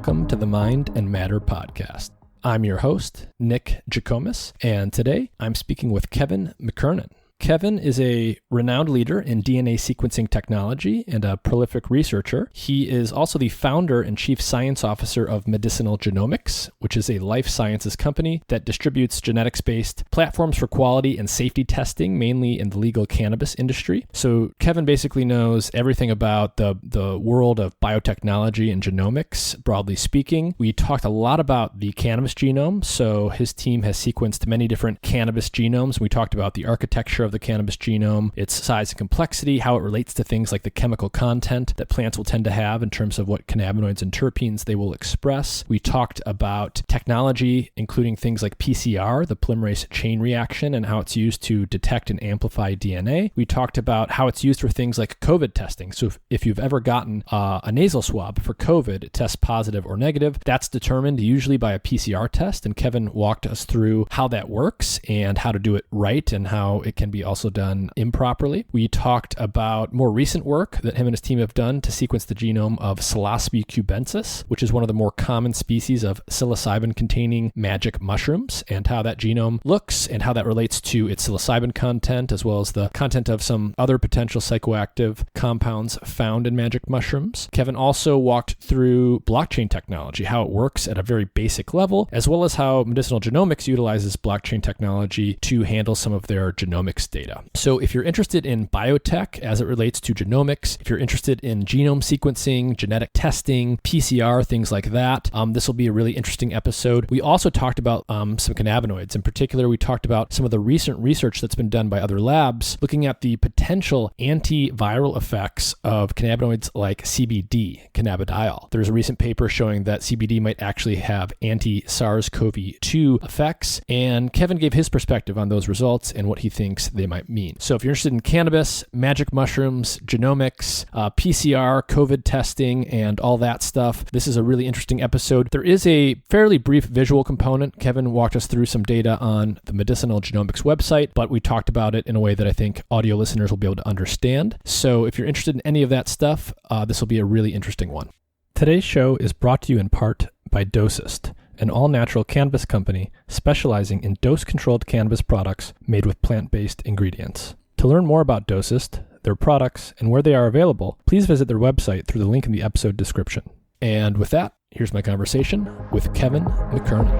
Welcome to the Mind and Matter podcast. I'm your host, Nick Genomics, and today I'm speaking with Kevin McKernan. Kevin is a renowned leader in DNA sequencing technology and a prolific researcher. He is also the founder and chief science officer of Medicinal Genomics, which is a life sciences company that distributes genetics-based platforms for quality and safety testing, mainly in the legal cannabis industry. So Kevin basically knows everything about the world of biotechnology and genomics, broadly speaking. We talked a lot about the cannabis genome. So his team has sequenced many different cannabis genomes. We talked about the architecture of the cannabis genome, its size and complexity, how it relates to things like the chemical content that plants will tend to have in terms of what cannabinoids and terpenes they will express. We talked about technology, including things like PCR, the Polymerase Chain reaction, and how it's used to detect and amplify DNA. We talked about how it's used for things like COVID testing. So if you've ever gotten a nasal swab for COVID, it tests positive or negative. That's determined usually by a PCR test, and Kevin walked us through how that works and how to do it right and how it can be also done improperly. We talked about more recent work that him and his team have done to sequence the genome of Psilocybe cubensis, which is one of the more common species of psilocybin containing magic mushrooms, and how that genome looks and how that relates to its psilocybin content, as well as the content of some other potential psychoactive compounds found in magic mushrooms. Kevin also walked through blockchain technology, how it works at a very basic level, as well as how Medicinal Genomics utilizes blockchain technology to handle some of their genomics data. So if you're interested in biotech as it relates to genomics, if you're interested in genome sequencing, genetic testing, PCR, things like that, this will be a really interesting episode. We also talked about some cannabinoids. In particular, we talked about some of the recent research that's been done by other labs looking at the potential antiviral effects of cannabinoids like CBD, cannabidiol. There's a recent paper showing that CBD might actually have anti-SARS-CoV-2 effects, and Kevin gave his perspective on those results and what he thinks they might mean. So if you're interested in cannabis, magic mushrooms, genomics, PCR, COVID testing, and all that stuff, this is a really interesting episode. There is a fairly brief visual component. Kevin walked us through some data on the Medicinal Genomics website, but we talked about it in a way that I think audio listeners will be able to understand. So if you're interested in any of that stuff, this will be a really interesting one. Today's show is brought to you in part by Dosist, an all-natural cannabis company specializing in dose-controlled cannabis products made with plant-based ingredients. To learn more about Dosist, their products, and where they are available, please visit their website through the link in the episode description. And with that, here's my conversation with Kevin McKernan.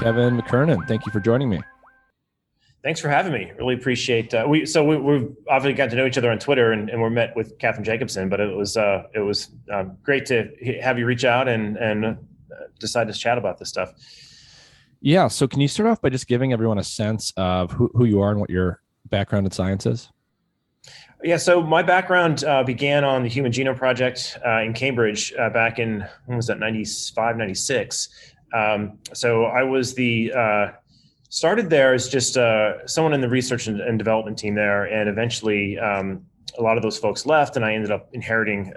Kevin McKernan, thank you for joining me. Thanks for having me. Really appreciate. We've obviously got to know each other on Twitter, and we're met with Catherine Jacobson. But it was great to have you reach out and decide to chat about this stuff. Yeah. So can you start off by just giving everyone a sense of who you are and what your background in science is? Yeah. So my background began on the Human Genome Project in Cambridge back in, when was that, 95, 96. So I was started there as just someone in the research and development team there, and eventually a lot of those folks left, and I ended up inheriting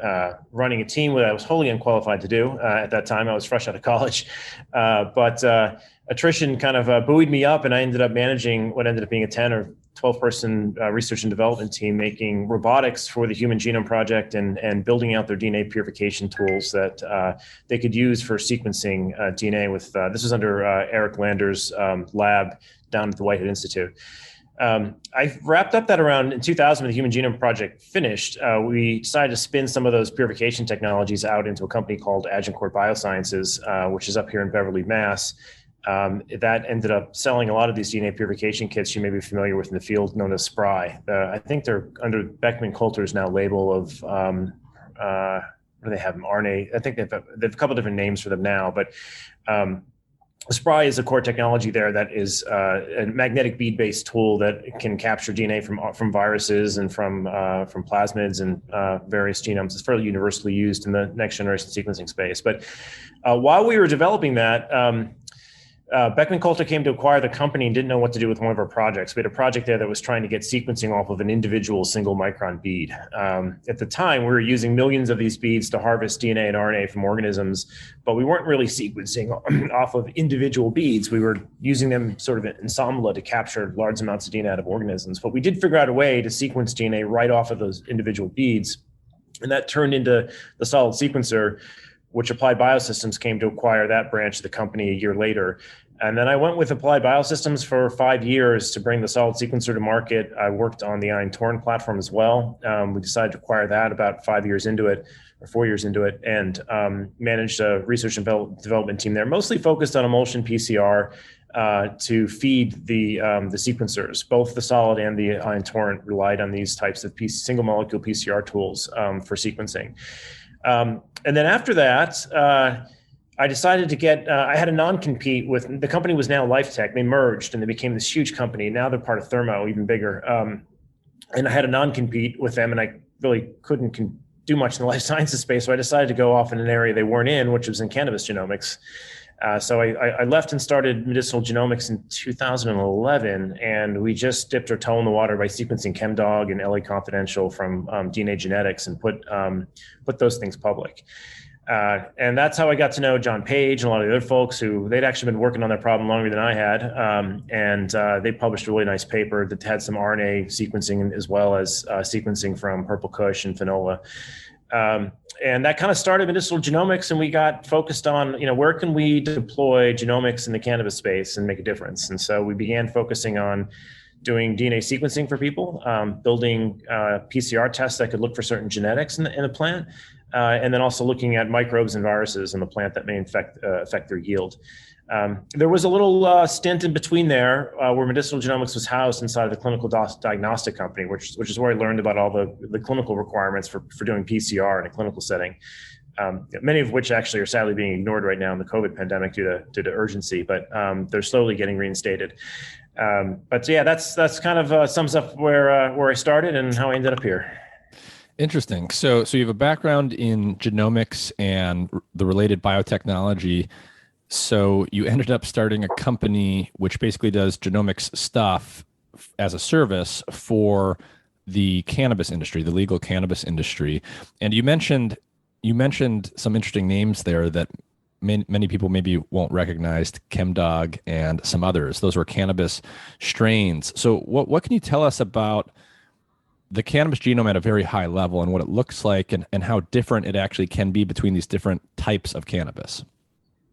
running a team that I was wholly unqualified to do at that time. I was fresh out of college, but attrition kind of buoyed me up, and I ended up managing what ended up being a 10 or 12-person research and development team making robotics for the Human Genome Project and building out their DNA purification tools that they could use for sequencing DNA with, this was under Eric Lander's lab down at the Whitehead Institute. I wrapped up that around in 2000 when the Human Genome Project finished. We decided to spin some of those purification technologies out into a company called Agincourt Biosciences, which is up here in Beverly, Mass. That ended up selling a lot of these DNA purification kits you may be familiar with in the field, known as Spry. I think they're under Beckman Coulter's now label of, what do they have, mRNA? I think they have a couple different names for them now, but Spry is a core technology there that is a magnetic bead-based tool that can capture DNA from viruses and from plasmids and various genomes. It's fairly universally used in the next generation sequencing space. But while we were developing that, Beckman Coulter came to acquire the company and didn't know what to do with one of our projects. We had a project there that was trying to get sequencing off of an individual single micron bead. At the time, we were using millions of these beads to harvest DNA and RNA from organisms, but we weren't really sequencing off of individual beads. We were using them sort of in ensemble to capture large amounts of DNA out of organisms. But we did figure out a way to sequence DNA right off of those individual beads. And that turned into the solid sequencer, which Applied Biosystems came to acquire that branch of the company a year later. And then I went with Applied Biosystems for 5 years to bring the solid sequencer to market. I worked on the Ion Torrent platform as well. We decided to acquire that about 5 years into it, or 4 years into it, and managed a research and development team there, mostly focused on emulsion PCR to feed the sequencers. Both the solid and the Ion Torrent relied on these types of single molecule PCR tools for sequencing. And then after that, I decided to get, I had a non-compete with, the company was now LifeTech. They merged and they became this huge company. Now they're part of Thermo, even bigger. And I had a non-compete with them, and I really couldn't do much in the life sciences space. So I decided to go off in an area they weren't in, which was in cannabis genomics. So I left and started Medicinal Genomics in 2011, and we just dipped our toe in the water by sequencing ChemDog and LA Confidential from DNA Genetics and put those things public. And that's how I got to know John Page and a lot of the other folks who they'd actually been working on that problem longer than I had. And they published a really nice paper that had some RNA sequencing as well as sequencing from Purple Kush and Finola. And that kind of started Medicinal Genomics, and we got focused on, where can we deploy genomics in the cannabis space and make a difference? And so we began focusing on doing DNA sequencing for people, building PCR tests that could look for certain genetics in the plant, and then also looking at microbes and viruses in the plant that may affect their yield. There was a little stint in between there where Medicinal Genomics was housed inside of the clinical diagnostic company, which is where I learned about all the clinical requirements for doing PCR in a clinical setting, many of which actually are sadly being ignored right now in the COVID pandemic due to urgency, but they're slowly getting reinstated. But yeah, that's kind of sums up where I started and how I ended up here. Interesting. So you have a background in genomics and the related biotechnology. So you ended up starting a company which basically does genomics stuff as a service for the cannabis industry, the legal cannabis industry. And you mentioned some interesting names there that many people maybe won't recognize, ChemDog and some others. Those were cannabis strains. So what can you tell us about the cannabis genome at a very high level and what it looks like and how different it actually can be between these different types of cannabis?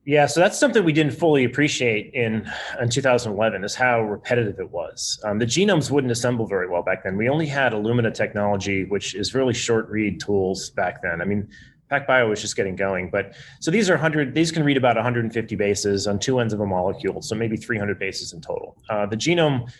Yeah, so that's something we didn't fully appreciate in 2011 is how repetitive it was. The genomes wouldn't assemble very well back then. We only had Illumina technology, which is really short read tools back then. I mean, PacBio was just getting going, but so these can read about 150 bases on two ends of a molecule, so maybe 300 bases in total. The genome,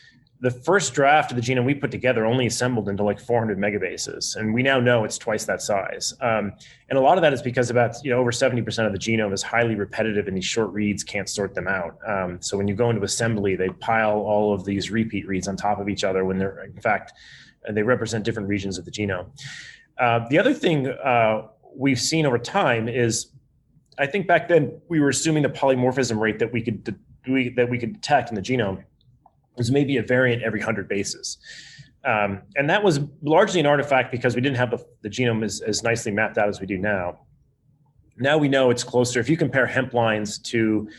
the first draft of the genome we put together only assembled into like 400 megabases, and we now know it's twice that size. And a lot of that is because about over 70% of the genome is highly repetitive, and these short reads can't sort them out. So when you go into assembly, they pile all of these repeat reads on top of each other when they're in fact they represent different regions of the genome. The other thing we've seen over time is, I think back then we were assuming the polymorphism rate that we could detect in the genome was maybe a variant every 100 bases. And that was largely an artifact because we didn't have the genome as nicely mapped out as we do now. Now we know it's closer. If you compare hemp lines to,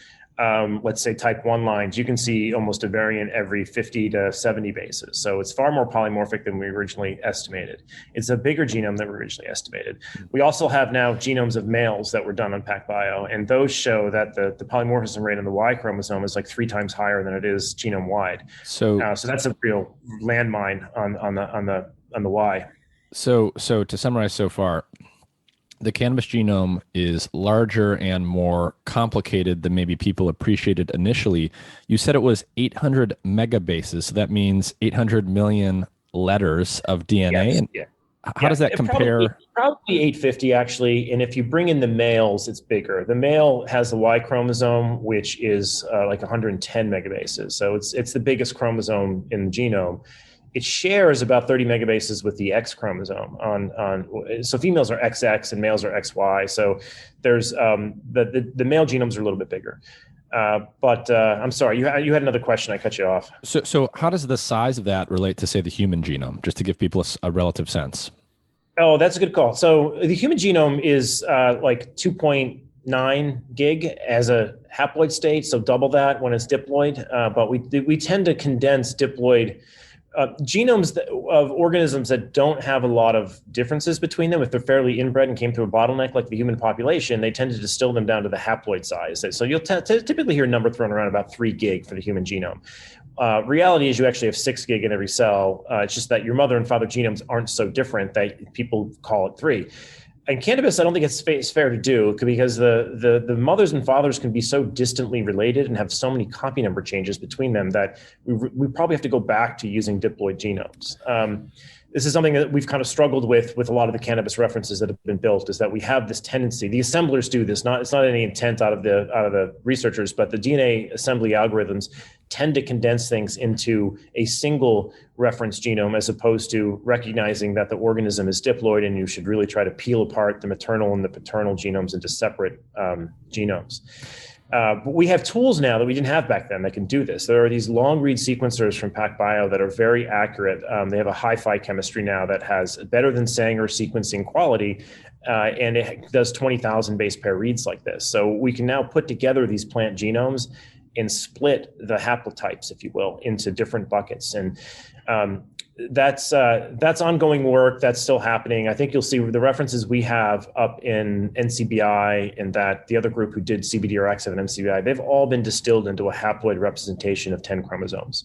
let's say, type 1 lines, you can see almost a variant every 50 to 70 bases. So it's far more polymorphic than we originally estimated. It's a bigger genome than we originally estimated. We also have now genomes of males that were done on PacBio, and those show that the polymorphism rate on the Y chromosome is like 3 times higher than it is genome-wide. So that's a real landmine on the Y. So to summarize so far, the cannabis genome is larger and more complicated than maybe people appreciated initially. You said it was 800 megabases, so that means 800 million letters of DNA. Yes, and how does that compare? Probably 850 actually, and if you bring in the males, it's bigger. The male has the Y chromosome, which is like 110 megabases, so it's the biggest chromosome in the genome. It shares about 30 megabases with the X chromosome so females are XX and males are XY. So there's the male genomes are a little bit bigger. But I'm sorry, you had another question. I cut you off. So how does the size of that relate to, say, the human genome, just to give people a relative sense? Oh, that's a good call. So the human genome is like 2.9 gig as a haploid state, so double that when it's diploid. But we tend to condense diploid genomes of organisms that don't have a lot of differences between them. If they're fairly inbred and came through a bottleneck like the human population, they tend to distill them down to the haploid size. So you'll typically hear a number thrown around about 3 gig for the human genome. Reality is you actually have 6 gig in every cell. It's just that your mother and father genomes aren't so different that people call it 3. And cannabis, I don't think it's fair to do, because the mothers and fathers can be so distantly related and have so many copy number changes between them that we probably have to go back to using diploid genomes. This is something that we've kind of struggled with a lot of the cannabis references that have been built, is that we have this tendency. The assemblers do this. It's not any intent out of the researchers, but the DNA assembly algorithms tend to condense things into a single reference genome, as opposed to recognizing that the organism is diploid and you should really try to peel apart the maternal and the paternal genomes into separate genomes. But we have tools now that we didn't have back then that can do this. There are these long read sequencers from PacBio that are very accurate. They have a hi-fi chemistry now that has better than Sanger sequencing quality, and it does 20,000 base pair reads like this. So we can now put together these plant genomes and split the haplotypes, if you will, into different buckets. And that's ongoing work that's still happening. I think you'll see the references we have up in NCBI, and that the other group who did CBDRX of an MCBI, they've all been distilled into a haploid representation of 10 chromosomes.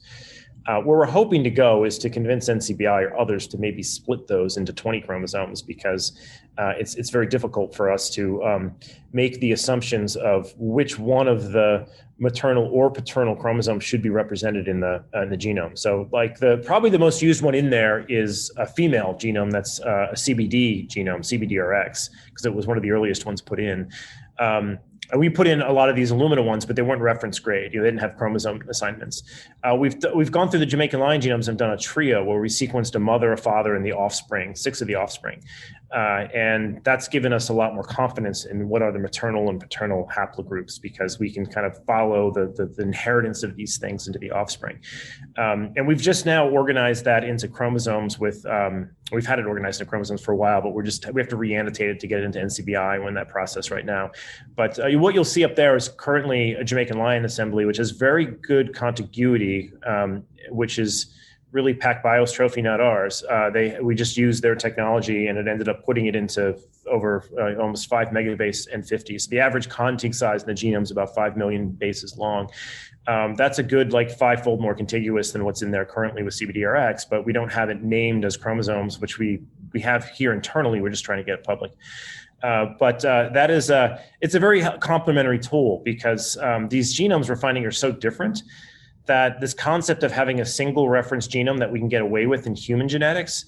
Where we're hoping to go is to convince NCBI or others to maybe split those into 20 chromosomes, because it's very difficult for us to make the assumptions of which one of the maternal or paternal chromosomes should be represented in the genome. So, like probably the most used one in there is a female genome that's a CBD genome, CBDRX, because it was one of the earliest ones put in. We put in a lot of these Illumina ones, but they weren't reference grade. They didn't have chromosome assignments. We've gone through the Jamaican lion genomes and done a trio where we sequenced a mother, a father, and the offspring, 6 of the offspring. And that's given us a lot more confidence in what are the maternal and paternal haplogroups, because we can kind of follow the inheritance of these things into the offspring. And we've just now organized that into chromosomes with, we've had it organized into chromosomes for a while, but we have to re-annotate it to get it into NCBI. We're in that process right now. But what you'll see up there is currently a Jamaican lion assembly, which has very good contiguity, which is really PacBio's trophy, not ours. We just used their technology, and it ended up putting it into over almost 5 megabase N50. So the average contig size in the genome is about 5 million bases long. That's a good, like, 5-fold more contiguous than what's in there currently with CBDRX, but we don't have it named as chromosomes, which we have here internally. We're just trying to get it public. But that is it's a very complementary tool, because these genomes we're finding are so different that this concept of having a single reference genome that we can get away with in human genetics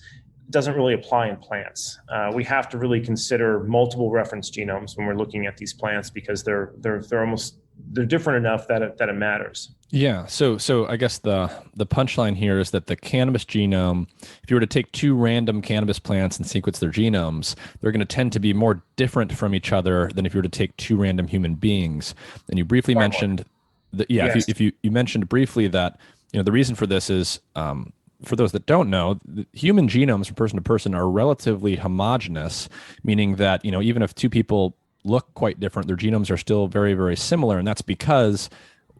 doesn't really apply in plants. We have to really consider multiple reference genomes when we're looking at these plants, because they're different enough that it matters. Yeah. So I guess the punchline here is that the cannabis genome, if you were to take 2 random cannabis plants and sequence their genomes, they're going to tend to be more different from each other than if you were to take 2 random human beings. And you briefly mentioned that, yes. If you mentioned briefly that, the reason for this is, for those that don't know, the human genomes from person to person are relatively homogeneous, meaning that, even if 2 people look quite different, their genomes are still very, very similar. And that's because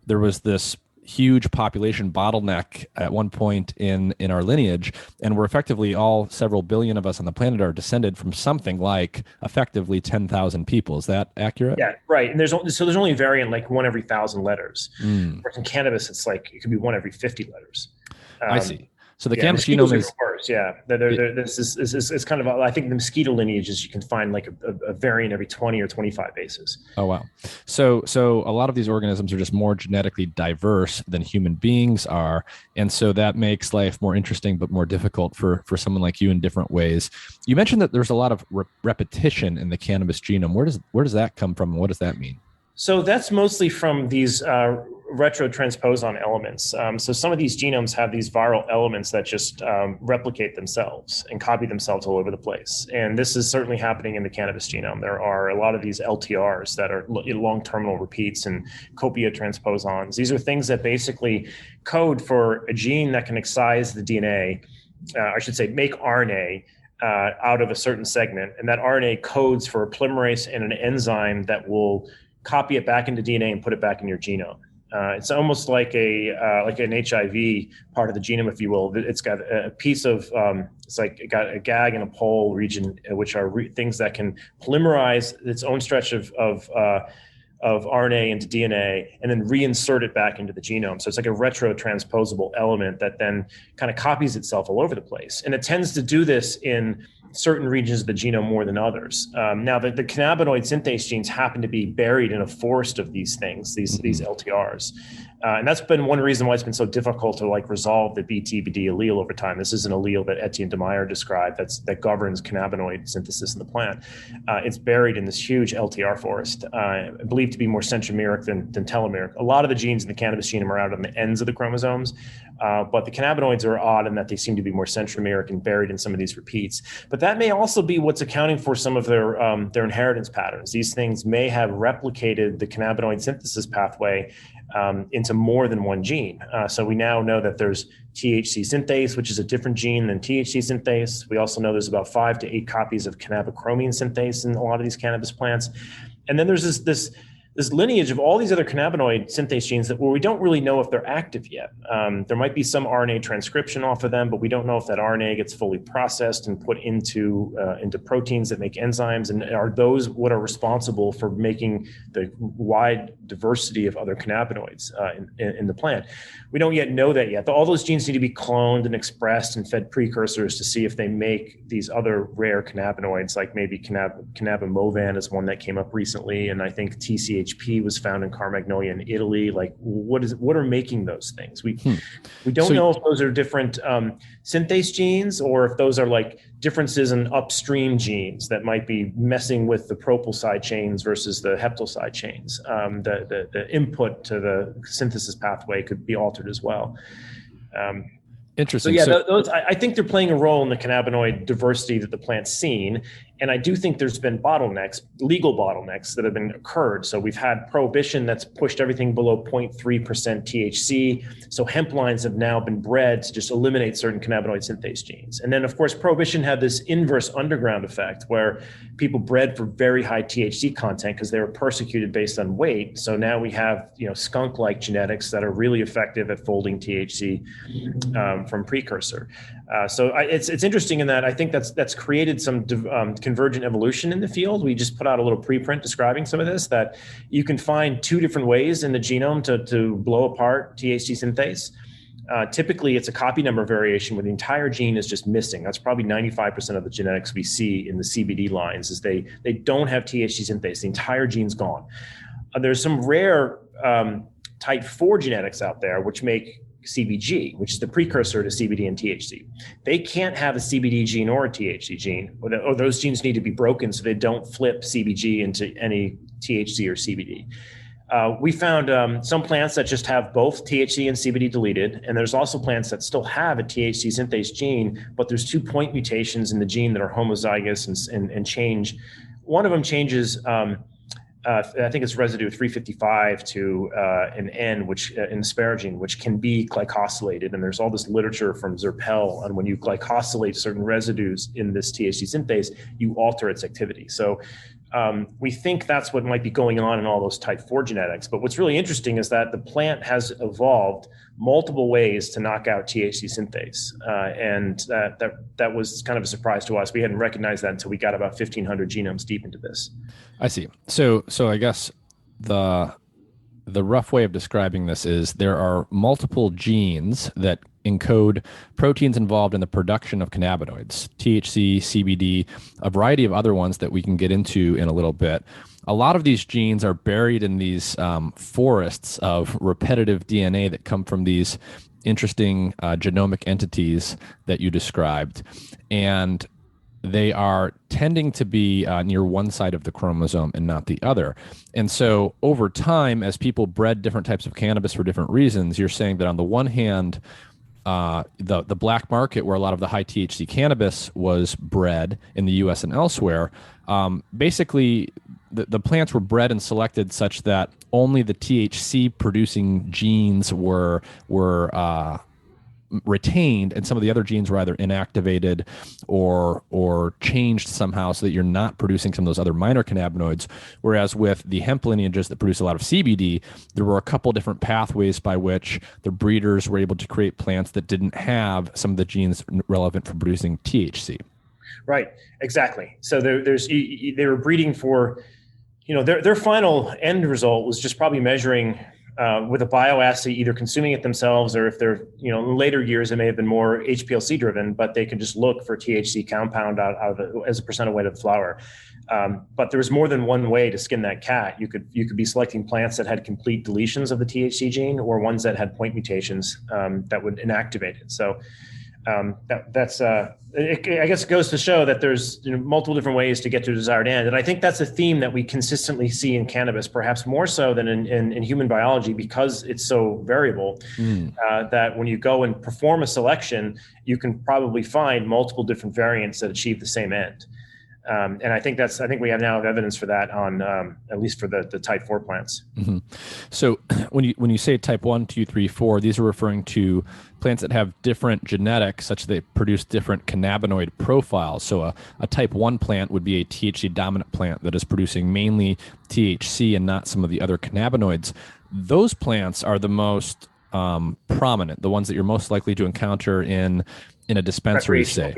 there was this huge population bottleneck at one point in our lineage, and we're effectively all several billion of us on the planet are descended from something like effectively 10,000 people. Is that accurate? Yeah, right. And there's only a variant like 1 every 1,000 letters. Whereas in cannabis, it's like it could be 1 every 50 letters. I see. So the cannabis genome is worse. Yeah, this is kind of. I think the mosquito lineages you can find like a variant every 20 or 25 bases. Oh wow! So a lot of these organisms are just more genetically diverse than human beings are, and so that makes life more interesting but more difficult for someone like you in different ways. You mentioned that there's a lot of repetition in the cannabis genome. Where does that come from, and what does that mean? So that's mostly from these retrotransposon elements. So some of these genomes have these viral elements that just replicate themselves and copy themselves all over the place. And this is certainly happening in the cannabis genome. There are a lot of these LTRs that are long terminal repeats and copia transposons. These are things that basically code for a gene that can excise the DNA, I should say make RNA out of a certain segment. And that RNA codes for a polymerase and an enzyme that will copy it back into DNA and put it back in your genome. It's almost like an HIV part of the genome, if you will. It's got a piece of it's like it got a gag and a pole region, which are things that can polymerize its own stretch of RNA into DNA and then reinsert it back into the genome. So it's like a retrotransposable element that then kind of copies itself all over the place, and it tends to do this in certain regions of the genome more than others. Now, the cannabinoid synthase genes happen to be buried in a forest of these things, these LTRs. And that's been one reason why it's been so difficult to resolve the BTBD allele over time. This is an allele that Etienne de Meyer described that governs cannabinoid synthesis in the plant. It's buried in this huge LTR forest, believed to be more centromeric than telomeric. A lot of the genes in the cannabis genome are out on the ends of the chromosomes, but the cannabinoids are odd in that they seem to be more centromeric and buried in some of these repeats. But that may also be what's accounting for some of their inheritance patterns. These things may have replicated the cannabinoid synthesis pathway into more than one gene. So we now know that there's THC synthase, which is a different gene than THC synthase. We also know there's about 5 to 8 copies of cannabichromine synthase in a lot of these cannabis plants. And then there's this lineage of all these other cannabinoid synthase genes where we don't really know if they're active yet. There might be some RNA transcription off of them, but we don't know if that RNA gets fully processed and put into proteins that make enzymes. And are those what are responsible for making the wide diversity of other cannabinoids in the plant? We don't yet know that yet. All those genes need to be cloned and expressed and fed precursors to see if they make these other rare cannabinoids, like maybe cannabimovan is one that came up recently, and I think TCHP was found in Carmagnolia in Italy. Like, what are making those things? We don't know if those are different synthase genes or if those are like differences in upstream genes that might be messing with the propyl side chains versus the heptyl side chains. The input to the synthesis pathway could be altered as well. Interesting. So those, I think they're playing a role in the cannabinoid diversity that the plant's seen. And I do think there's been legal bottlenecks that have been occurred. So we've had prohibition that's pushed everything below 0.3% THC. So hemp lines have now been bred to just eliminate certain cannabinoid synthase genes. And then, of course, prohibition had this inverse underground effect where people bred for very high THC content because they were persecuted based on weight. So now we have, skunk-like genetics that are really effective at folding THC from precursor. So it's interesting in that I think that's created some convergent evolution in the field. We just put out a little preprint describing some of this, that you can find 2 different ways in the genome to blow apart THC synthase. Typically, it's a copy number variation where the entire gene is just missing. That's probably 95% of the genetics we see in the CBD lines is they don't have THC synthase. The entire gene's gone. There's some rare type 4 genetics out there which make CBG, which is the precursor to CBD and THC. They can't have a CBD gene or a THC gene, or those genes need to be broken so they don't flip CBG into any THC or CBD. We found some plants that just have both THC and CBD deleted, and there's also plants that still have a THC synthase gene, but there's 2 point mutations in the gene that are homozygous and change. One of them changes I think it's residue 355 to an N, which in asparagine, which can be glycosylated. And there's all this literature from Zerpel on when you glycosylate certain residues in this THC synthase, you alter its activity. So we think that's what might be going on in all those type 4 genetics. But what's really interesting is that the plant has evolved multiple ways to knock out THC synthase. And that was kind of a surprise to us. We hadn't recognized that until we got about 1,500 genomes deep into this. I see. So I guess the rough way of describing this is there are multiple genes that encode proteins involved in the production of cannabinoids, THC, CBD, a variety of other ones that we can get into in a little bit. A lot of these genes are buried in these forests of repetitive DNA that come from these interesting genomic entities that you described. And they are tending to be near one side of the chromosome and not the other. And so over time, as people bred different types of cannabis for different reasons, you're saying that on the one hand, the black market, where a lot of the high THC cannabis was bred in the U.S. and elsewhere, basically the plants were bred and selected such that only the THC producing genes were retained, and some of the other genes were either inactivated or changed somehow so that you're not producing some of those other minor cannabinoids. Whereas with the hemp lineages that produce a lot of CBD, there were a couple different pathways by which the breeders were able to create plants that didn't have some of the genes relevant for producing THC. Right, exactly. So they were breeding for, their final end result was just probably measuring with a bioassay, either consuming it themselves, or if they're, in later years, it may have been more HPLC driven, but they could just look for THC compound out of it as a percent of weight of the flower. But there was more than one way to skin that cat. You could be selecting plants that had complete deletions of the THC gene, or ones that had point mutations that would inactivate it. So I guess it goes to show that there's multiple different ways to get to a desired end. And I think that's a theme that we consistently see in cannabis, perhaps more so than in human biology, because it's so variable, that when you go and perform a selection, you can probably find multiple different variants that achieve the same end. And I think we have now evidence for that on at least for the type 4 plants. Mm-hmm. So when you say type 1, 2, 3, 4, these are referring to plants that have different genetics such that they produce different cannabinoid profiles. So a type 1 plant would be a THC dominant plant that is producing mainly THC and not some of the other cannabinoids. Those plants are the most prominent, the ones that you're most likely to encounter in a dispensary, say.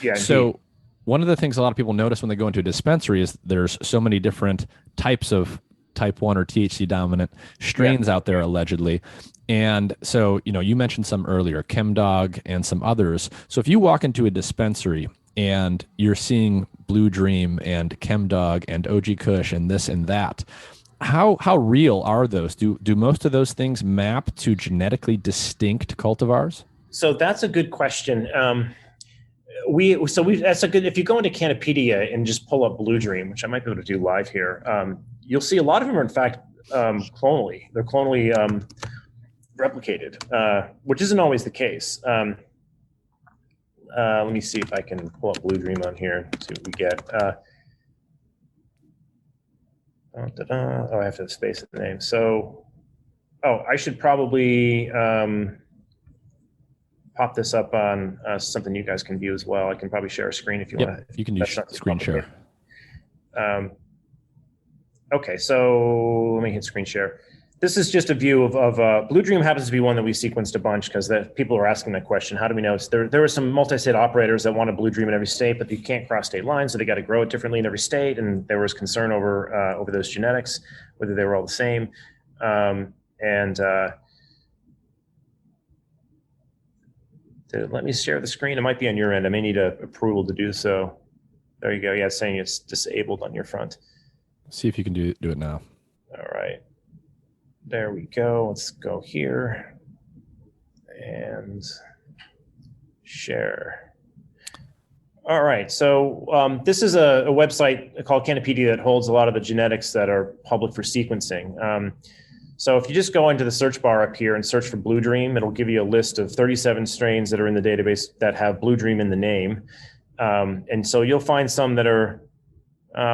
Yeah. So indeed. One of the things a lot of people notice when they go into a dispensary is there's so many different types of type 1 or THC dominant strains out there, allegedly. And so, you mentioned some earlier, ChemDog and some others. So if you walk into a dispensary and you're seeing Blue Dream and ChemDog and OG Kush and this and that, how real are those? Do most of those things map to genetically distinct cultivars? So that's a good question. That's a good, if you go into Cannapedia and just pull up Blue Dream, which I might be able to do live here, you'll see a lot of them are in fact clonally. They're clonally replicated, which isn't always the case. Let me see if I can pull up Blue Dream on here, see what we get. I have to space the name. So, I should probably pop this up on something you guys can view as well. I can probably share a screen if you want to. You can do screen share. Okay, so let me hit screen share. This is just a view of Blue Dream. Happens to be one that we sequenced a bunch because people are asking that question. How do we know? There were some multi-state operators that wanted Blue Dream in every state, but you can't cross state lines, so they got to grow it differently in every state. And there was concern over those genetics, whether they were all the same. Let me share the screen. It might be on your end. I may need approval to do so. There you go. Yeah, it's saying it's disabled on your front. See if you can do it now. All right. There we go. Let's go here and share. All right. So this is a website called Cannapedia that holds a lot of the genetics that are public for sequencing. So if you just go into the search bar up here and search for Blue Dream, it'll give you a list of 37 strains that are in the database that have Blue Dream in the name. And so you'll find some that are,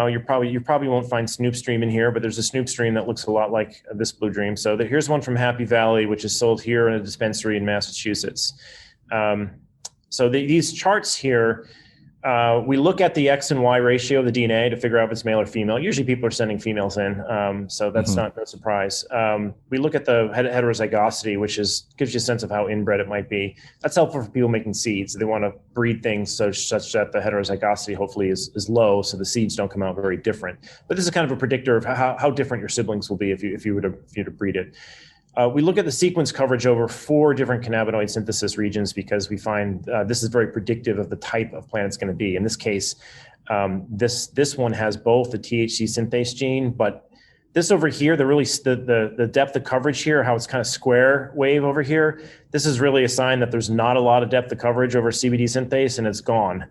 you probably won't find Snoop Stream in here, but there's a Snoop Stream that looks a lot like this Blue Dream. So here's one from Happy Valley, which is sold here in a dispensary in Massachusetts. So these charts here, we look at the X and Y ratio of the DNA to figure out if it's male or female. Usually people are sending females in, so that's not no surprise. We look at the heterozygosity, which gives you a sense of how inbred it might be. That's helpful for people making seeds. They want to breed things such that the heterozygosity hopefully is low, so the seeds don't come out very different. But this is kind of a predictor of how different your siblings will be if you were to breed it. We look at the sequence coverage over 4 different cannabinoid synthesis regions because we find this is very predictive of the type of plant it's going to be. In this case, this one has both the THC synthase gene, but this over here, the depth of coverage here, how it's kind of square wave over here, this is really a sign that there's not a lot of depth of coverage over CBD synthase and it's gone.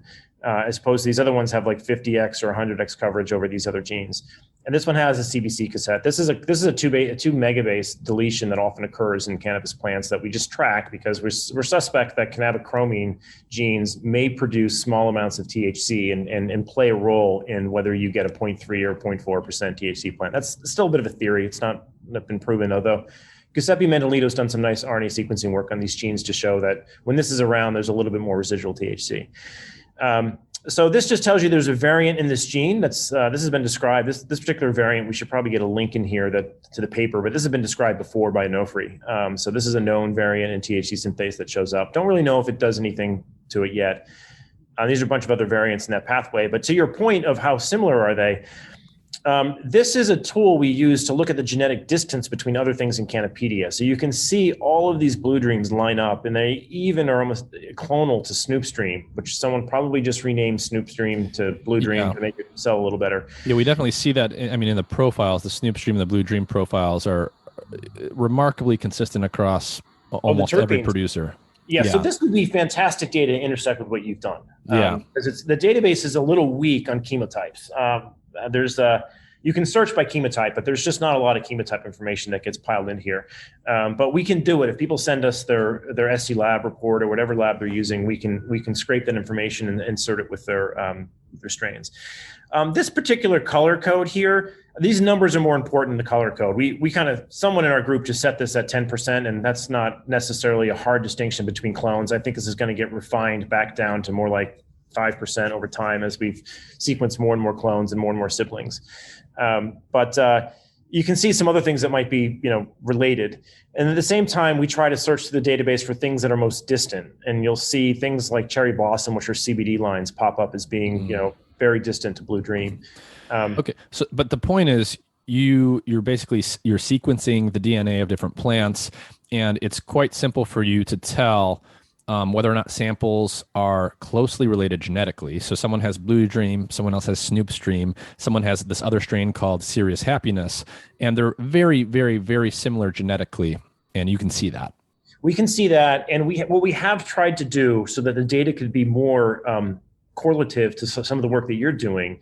as opposed to these other ones have like 50x or 100x coverage over these other genes. And this one has a CBC cassette. This is a 2 megabase deletion that often occurs in cannabis plants that we just track because we're suspect that cannabichromene genes may produce small amounts of THC and play a role in whether you get a 0.3 or 0.4% THC plant. That's still a bit of a theory. It's not been proven, although Giuseppe Mendelito's done some nice RNA sequencing work on these genes to show that when this is around, there's a little bit more residual THC. So this just tells you there's a variant in this gene this has been described. This particular variant, we should probably get a link in here to the paper, but this has been described before by Onofre. So this is a known variant in THC synthase that shows up. Don't really know if it does anything to it yet. These are a bunch of other variants in that pathway. But to your point of how similar are they, this is a tool we use to look at the genetic distance between other things in Cannapedia. So you can see all of these blue dreams line up, and they even are almost clonal to Snoopstream, which someone probably just renamed Snoopstream to Blue Dream to make it sell a little better. Yeah, we definitely see that. I mean, in the profiles, the Snoopstream and the Blue Dream profiles are remarkably consistent across almost every producer. Yeah, so this would be fantastic data to intersect with what you've done. Because the database is a little weak on chemotypes. You can search by chemotype, but there's just not a lot of chemotype information that gets piled in here. But we can do it. If people send us their SC lab report or whatever lab they're using, we can scrape that information and insert it with their strains. This particular color code here, these numbers are more important than the color code. Someone in our group just set this at 10%, and that's not necessarily a hard distinction between clones. I think this is going to get refined back down to more like 5% over time as we've sequenced more and more clones and more siblings. But you can see some other things that might be, related. And at the same time, we try to search through the database for things that are most distant. And you'll see things like cherry blossom, which are CBD lines, pop up as being, very distant to Blue Dream. Okay. So, but the point is you're sequencing the DNA of different plants, and it's quite simple for you to tell whether or not samples are closely related genetically. So someone has Blue Dream, someone else has Snoopstream, someone has this other strain called Serious Happiness, and they're very, very, very similar genetically, and you can see that. We can see that, and what we have tried to do so that the data could be more correlative to some of the work that you're doing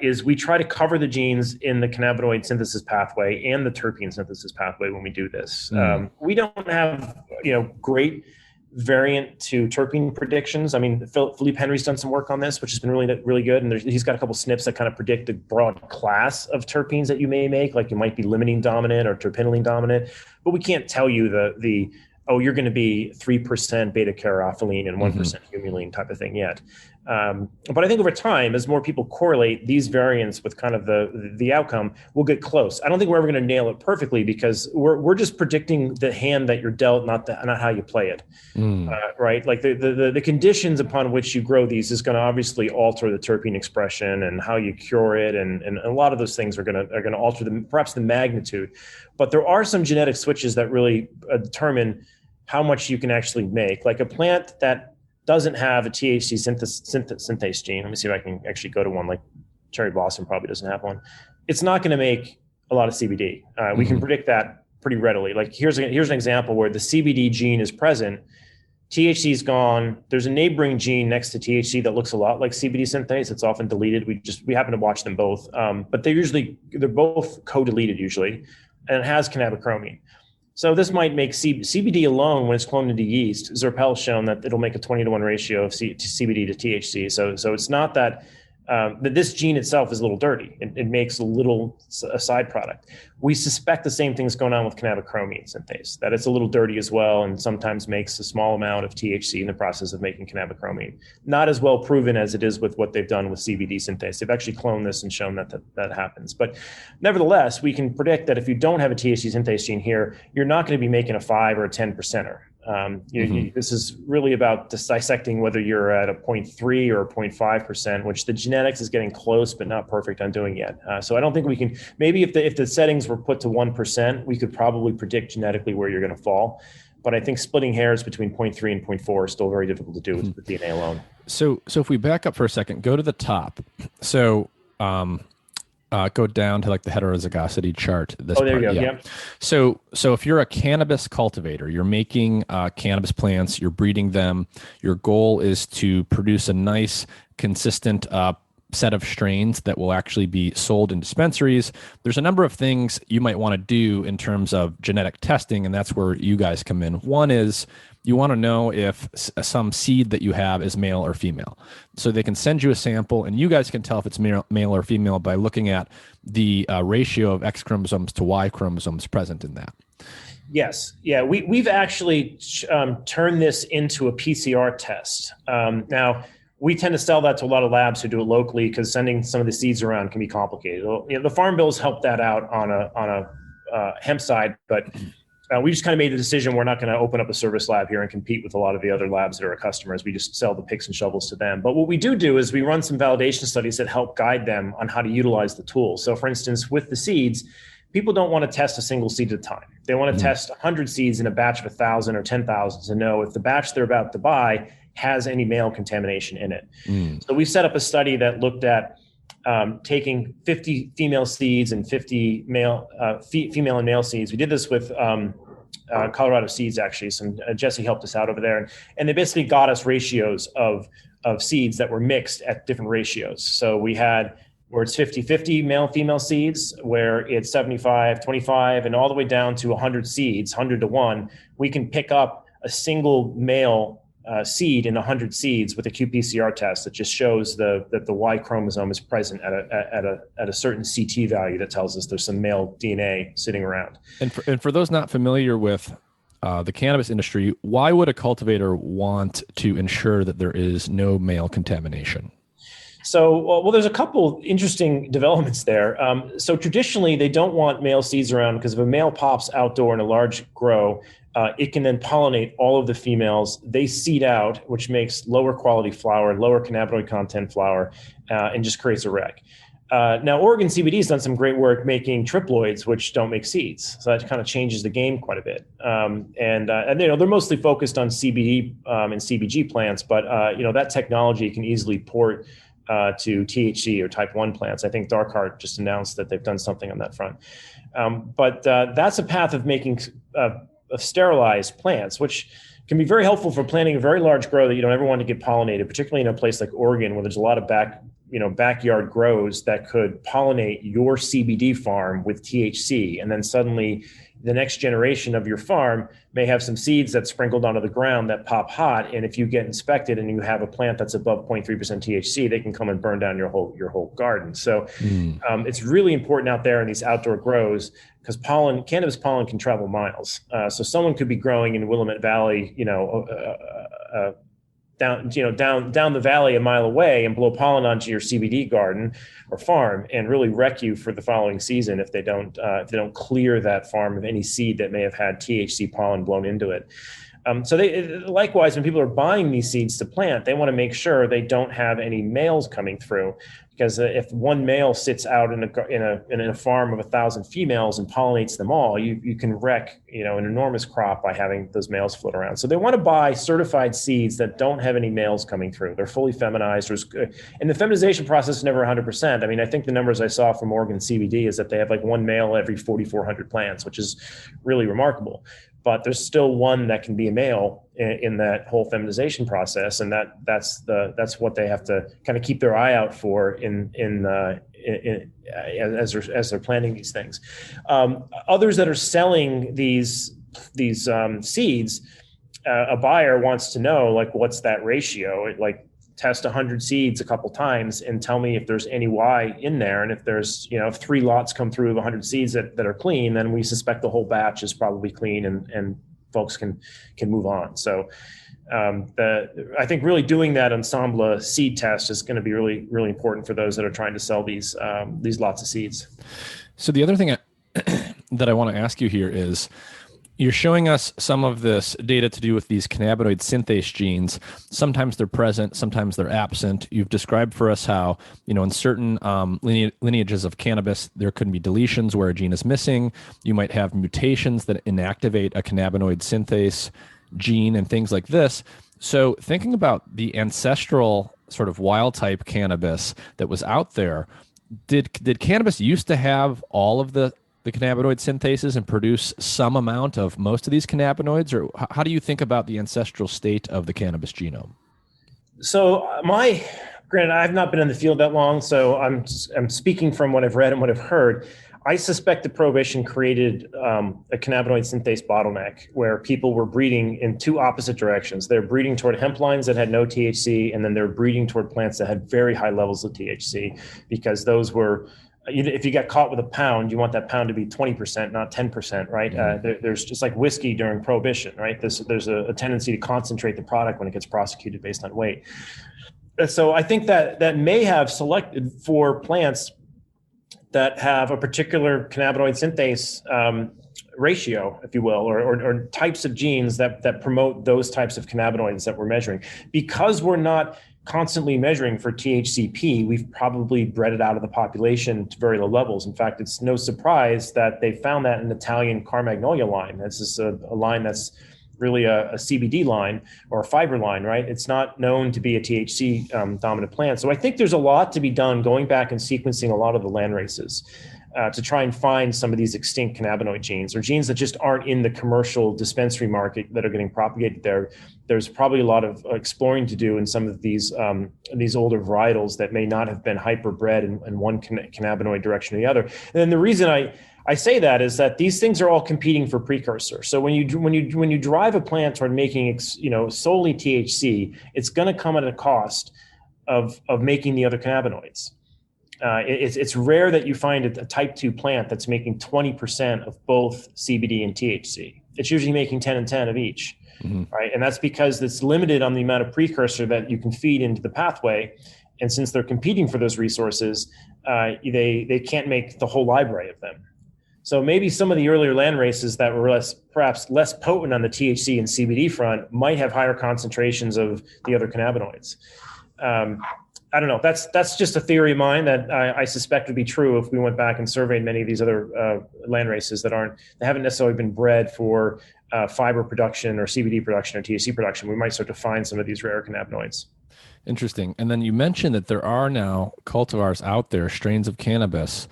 is we try to cover the genes in the cannabinoid synthesis pathway and the terpene synthesis pathway when we do this. We don't have, great variant to terpene predictions. I mean, Philippe Henry's done some work on this, which has been really, really good. And he's got a couple SNPs that kind of predict the broad class of terpenes that you may make, like you might be limonene dominant or terpinolene dominant, but we can't tell you you're going to be 3% beta caryophyllene and 1% humulene type of thing yet. But I think over time, as more people correlate these variants with kind of the outcome, we'll get close. I don't think we're ever going to nail it perfectly because we're just predicting the hand that you're dealt, not how you play it, right? Like the conditions upon which you grow these is going to obviously alter the terpene expression and how you cure it, and a lot of those things are going to alter perhaps the magnitude. But there are some genetic switches that really determine how much you can actually make. Like a plant that doesn't have a THC synthase gene. Let me see if I can actually go to one, like cherry blossom probably doesn't have one. It's not going to make a lot of CBD. We can predict that pretty readily. Like here's an example where the CBD gene is present, THC is gone. There's a neighboring gene next to THC that looks a lot like CBD synthase. It's often deleted. We happen to watch them both, but they're both co-deleted usually, and it has cannabichromene. So this might make CBD alone, when it's cloned into yeast, Zerpel's shown that it'll make a 20-to-1 ratio of CBD to THC. So it's not that this gene itself is a little dirty. It makes a side product. We suspect the same thing's going on with cannabichromene synthase, that it's a little dirty as well and sometimes makes a small amount of THC in the process of making cannabichromene. Not as well proven as it is with what they've done with CBD synthase. They've actually cloned this and shown that happens. But nevertheless, we can predict that if you don't have a THC synthase gene here, you're not going to be making a 5 or a 10%er. This is really about dissecting whether you're at a 0.3 or a 0.5%, which the genetics is getting close but not perfect on doing yet. So I don't think we can. Maybe if the settings were put to 1%, we could probably predict genetically where you're going to fall. But I think splitting hairs between 0.3 and 0.4 is still very difficult to do with the DNA alone. So if we back up for a second, go to the top. So go down to like the heterozygosity chart. This Oh, there part, you go. yeah. Yep. So if you're a cannabis cultivator, you're making cannabis plants, you're breeding them. Your goal is to produce a nice, consistent set of strains that will actually be sold in dispensaries. There's a number of things you might want to do in terms of genetic testing, and that's where you guys come in. One is you want to know if some seed that you have is male or female. So they can send you a sample, and you guys can tell if it's male or female by looking at the ratio of X chromosomes to Y chromosomes present in that. Yes. Yeah. We've actually turned this into a PCR test. Now, we tend to sell that to a lot of labs who do it locally because sending some of the seeds around can be complicated. The farm bills help that out on a hemp side, but we just kind of made the decision we're not going to open up a service lab here and compete with a lot of the other labs that are our customers. We just sell the picks and shovels to them. But what we do is we run some validation studies that help guide them on how to utilize the tool. So for instance, with the seeds, people don't want to test a single seed at a time. They want to test 100 seeds in a batch of 1,000 or 10,000 to know if the batch they're about to buy has any male contamination in it. So we set up a study that looked at taking 50 female seeds and 50 female and male seeds. We did this with Colorado Seeds, actually. Jesse helped us out over there. And they basically got us ratios of seeds that were mixed at different ratios. So we had where it's 50-50 male, female seeds, where it's 75-25, and all the way down to 100 seeds, 100 to 1. We can pick up a single male seed in 100 seeds with a qPCR test that just shows that the Y chromosome is present at a certain CT value that tells us there's some male DNA sitting around. And for those not familiar with the cannabis industry, why would a cultivator want to ensure that there is no male contamination? So, well, there's a couple interesting developments there. So traditionally, they don't want male seeds around because if a male pops outdoor in a large grow, it can then pollinate all of the females. They seed out, which makes lower quality flower, lower cannabinoid content flower, and just creates a wreck. Now, Oregon CBD has done some great work making triploids, which don't make seeds. So that kind of changes the game quite a bit. And they're mostly focused on CBD and CBG plants, but that technology can easily port to THC or type 1 plants. I think Dark Heart just announced that they've done something on that front. But that's a path of making of sterilized plants, which can be very helpful for planting a very large grow that you don't ever want to get pollinated, particularly in a place like Oregon where there's a lot of backyard grows that could pollinate your CBD farm with THC. And then suddenly the next generation of your farm may have some seeds that sprinkled onto the ground that pop hot. And if you get inspected and you have a plant that's above 0.3% THC, they can come and burn down your whole garden. So it's really important out there in these outdoor grows because cannabis pollen can travel miles. So someone could be growing in Willamette Valley, down the valley a mile away and blow pollen onto your CBD garden or farm and really wreck you for the following season if they don't clear that farm of any seed that may have had THC pollen blown into it. So likewise, when people are buying these seeds to plant, they want to make sure they don't have any males coming through, because if one male sits out in a farm of 1,000 females and pollinates them all, you can wreck an enormous crop by having those males float around. So they want to buy certified seeds that don't have any males coming through. They're fully feminized, and the feminization process is never 100%. I mean, I think the numbers I saw from Oregon CBD is that they have like one male every 4,400 plants, which is really remarkable. But there's still one that can be a male in that whole feminization process, and that's what they have to kind of keep their eye out for as they're planning these things. Others that are selling these seeds, a buyer wants to know what's that ratio? Test 100 seeds a couple times and tell me if there's any Y in there. And if there's, if 3 lots come through of 100 seeds that are clean, then we suspect the whole batch is probably clean and folks can move on. So I think really doing that ensemble seed test is going to be really, really important for those that are trying to sell these lots of seeds. So the other thing that I want to ask you here is, you're showing us some of this data to do with these cannabinoid synthase genes. Sometimes they're present, sometimes they're absent. You've described for us how, in certain lineages of cannabis, there could be deletions where a gene is missing. You might have mutations that inactivate a cannabinoid synthase gene and things like this. So thinking about the ancestral sort of wild type cannabis that was out there, did cannabis used to have all of the cannabinoid synthases and produce some amount of most of these cannabinoids, or how do you think about the ancestral state of the cannabis genome? So granted, I've not been in the field that long, so I'm speaking from what I've read and what I've heard. I suspect that prohibition created a cannabinoid synthase bottleneck where people were breeding in two opposite directions. They're breeding toward hemp lines that had no THC, and then they're breeding toward plants that had very high levels of THC, because those were, if you got caught with a pound, you want that pound to be 20%, not 10%, right? There's just like whiskey during prohibition, right? There's a tendency to concentrate the product when it gets prosecuted based on weight. So I think that may have selected for plants that have a particular cannabinoid synthase ratio, if you will, or types of genes that promote those types of cannabinoids that we're measuring. Because we're not constantly measuring for THCP, we've probably bred it out of the population to very low levels. In fact, it's no surprise that they found that in the Italian Carmagnolia line. This is a line that's really a CBD line or a fiber line, right? It's not known to be a THC dominant plant. So I think there's a lot to be done going back and sequencing a lot of the land races to try and find some of these extinct cannabinoid genes, or genes that just aren't in the commercial dispensary market that are getting propagated there. There's probably a lot of exploring to do in some of these older varietals that may not have been hyperbred in one cannabinoid direction or the other. And then the reason I say that is that these things are all competing for precursor. So when you drive a plant toward making solely THC, it's going to come at a cost of making the other cannabinoids. It's rare that you find a type 2 plant that's making 20% of both CBD and THC. It's usually making 10 and 10 of each, right? And that's because it's limited on the amount of precursor that you can feed into the pathway. And since they're competing for those resources, they can't make the whole library of them. So maybe some of the earlier land races that were perhaps less potent on the THC and CBD front might have higher concentrations of the other cannabinoids. I don't know. That's just a theory of mine that I suspect would be true if we went back and surveyed many of these other land races that haven't necessarily been bred for fiber production or CBD production or THC production. We might start to find some of these rare cannabinoids. Interesting. And then you mentioned that there are now cultivars out there, strains of cannabis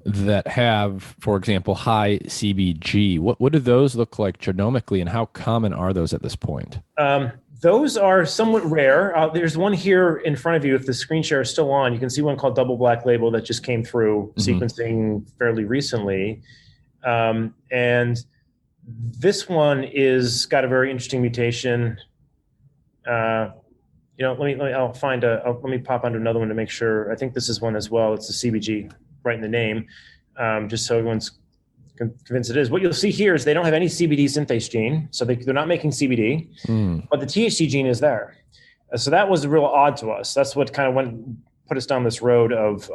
that have, for example, high CBG. What do those look like genomically, and how common are those at this point? Those are somewhat rare. There's one here in front of you. If the screen share is still on, you can see one called Double Black Label that just came through sequencing fairly recently. And this one got a very interesting mutation. Let me pop under another one to make sure. I think this is one as well. It's the CBG right in the name, just so everyone's convinced it is. What you'll see here is they don't have any CBD synthase gene, so they're not making CBD, but the THC gene is there. So that was real odd to us. That's what kind of put us down this road of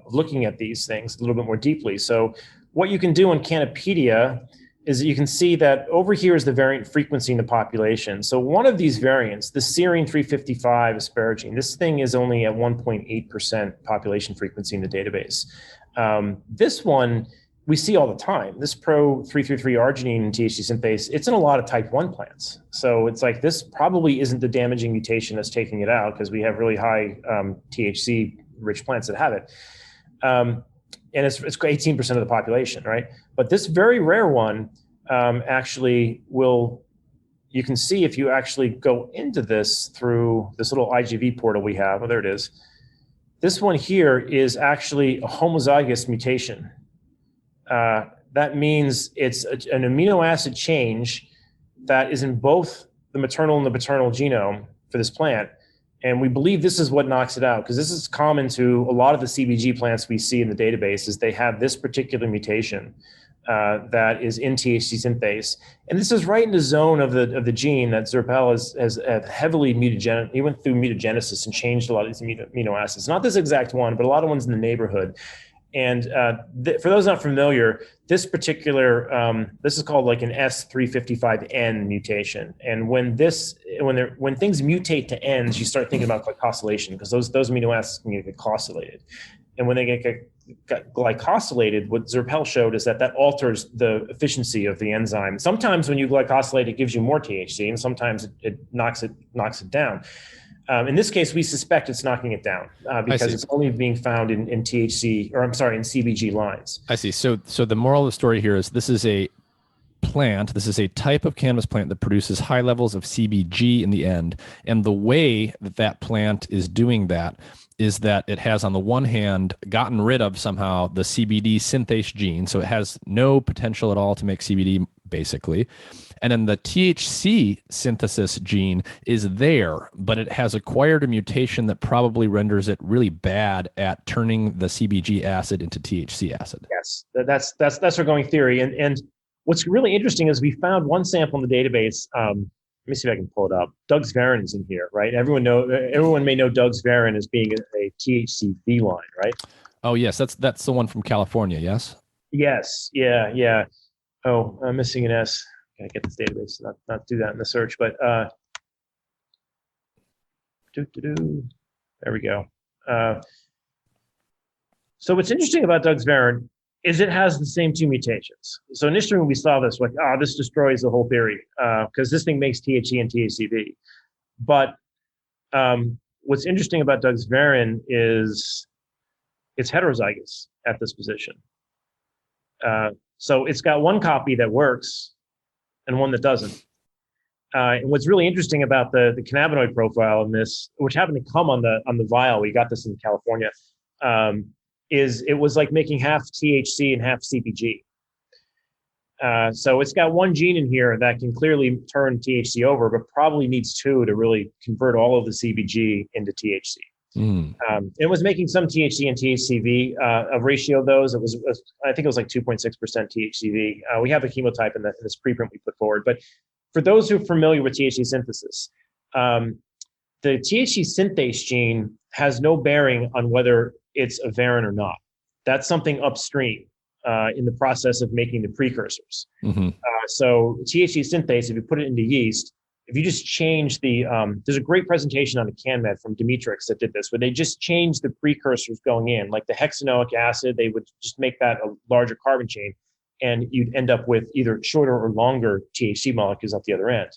looking at these things a little bit more deeply. So what you can do in Cannapedia is that you can see that over here is the variant frequency in the population. So one of these variants, the serine 355 asparagine, this thing is only at 1.8% population frequency in the database. This one we see all the time. This Pro 333 arginine and THC synthase, it's in a lot of type 1 plants. So it's like this probably isn't the damaging mutation that's taking it out, because we have really high THC rich plants that have it. And it's 18% of the population, right? But this very rare one actually you can see if you actually go into this through this little IGV portal we have. Oh, there it is. This one here is actually a homozygous mutation. That means it's an amino acid change that is in both the maternal and the paternal genome for this plant. And we believe this is what knocks it out, because this is common to a lot of the CBG plants we see in the database, is they have this particular mutation that is in THC synthase. And this is right in the zone of the gene that Zerpel has heavily mutagenesis. He went through mutagenesis and changed a lot of these amino acids. Not this exact one, but a lot of ones in the neighborhood. And for those not familiar, this particular, this is called like an S355N mutation. And when things mutate to N's, you start thinking about glycosylation, because those amino acids can get glycosylated. And when they get glycosylated, what Zerpel showed is that alters the efficiency of the enzyme. Sometimes when you glycosylate, it gives you more THC, and sometimes it knocks it down. In this case, we suspect it's knocking it down because it's only being found in THC, or I'm sorry, in CBG lines. I see. So the moral of the story here is this is a plant. This is a type of cannabis plant that produces high levels of CBG in the end. And the way that plant is doing that is that it has, on the one hand, gotten rid of somehow the CBD synthase gene. So it has no potential at all to make CBD, basically. And then the THC synthesis gene is there, but it has acquired a mutation that probably renders it really bad at turning the CBG acid into THC acid. Yes, that's our going theory. And what's really interesting is we found one sample in the database. Let me see if I can pull it up. Doug's Varin is in here, right? Everyone may know Doug's Varin as being a THCV line, right? Oh yes, that's the one from California. Yes. Yes. Yeah. Oh, I'm missing an S. Gotta get this database, not do that in the search, but there we go. So what's interesting about Doug's Varin is it has the same two mutations. So initially when we saw this, like, this destroys the whole theory because this thing makes THC and THCV. But what's interesting about Doug's Varin is it's heterozygous at this position. So it's got one copy that works and one that doesn't. And what's really interesting about the cannabinoid profile in this, which happened to come on the vial, we got this in California, is it was like making half THC and half CBG. So it's got one gene in here that can clearly turn THC over, but probably needs two to really convert all of the CBG into THC. It was making some THC and THCV. A ratio of those, I think it was like 2.6% THCV. We have a chemotype in this preprint we put forward. But for those who are familiar with THC synthesis, the THC synthase gene has no bearing on whether it's a varin or not. That's something upstream in the process of making the precursors. So THC synthase, if you put it into yeast, if you just change there's a great presentation on the CanMed from Dimitris that did this, where they just changed the precursors going in, like the hexanoic acid, they would just make that a larger carbon chain, and you'd end up with either shorter or longer THC molecules at the other end.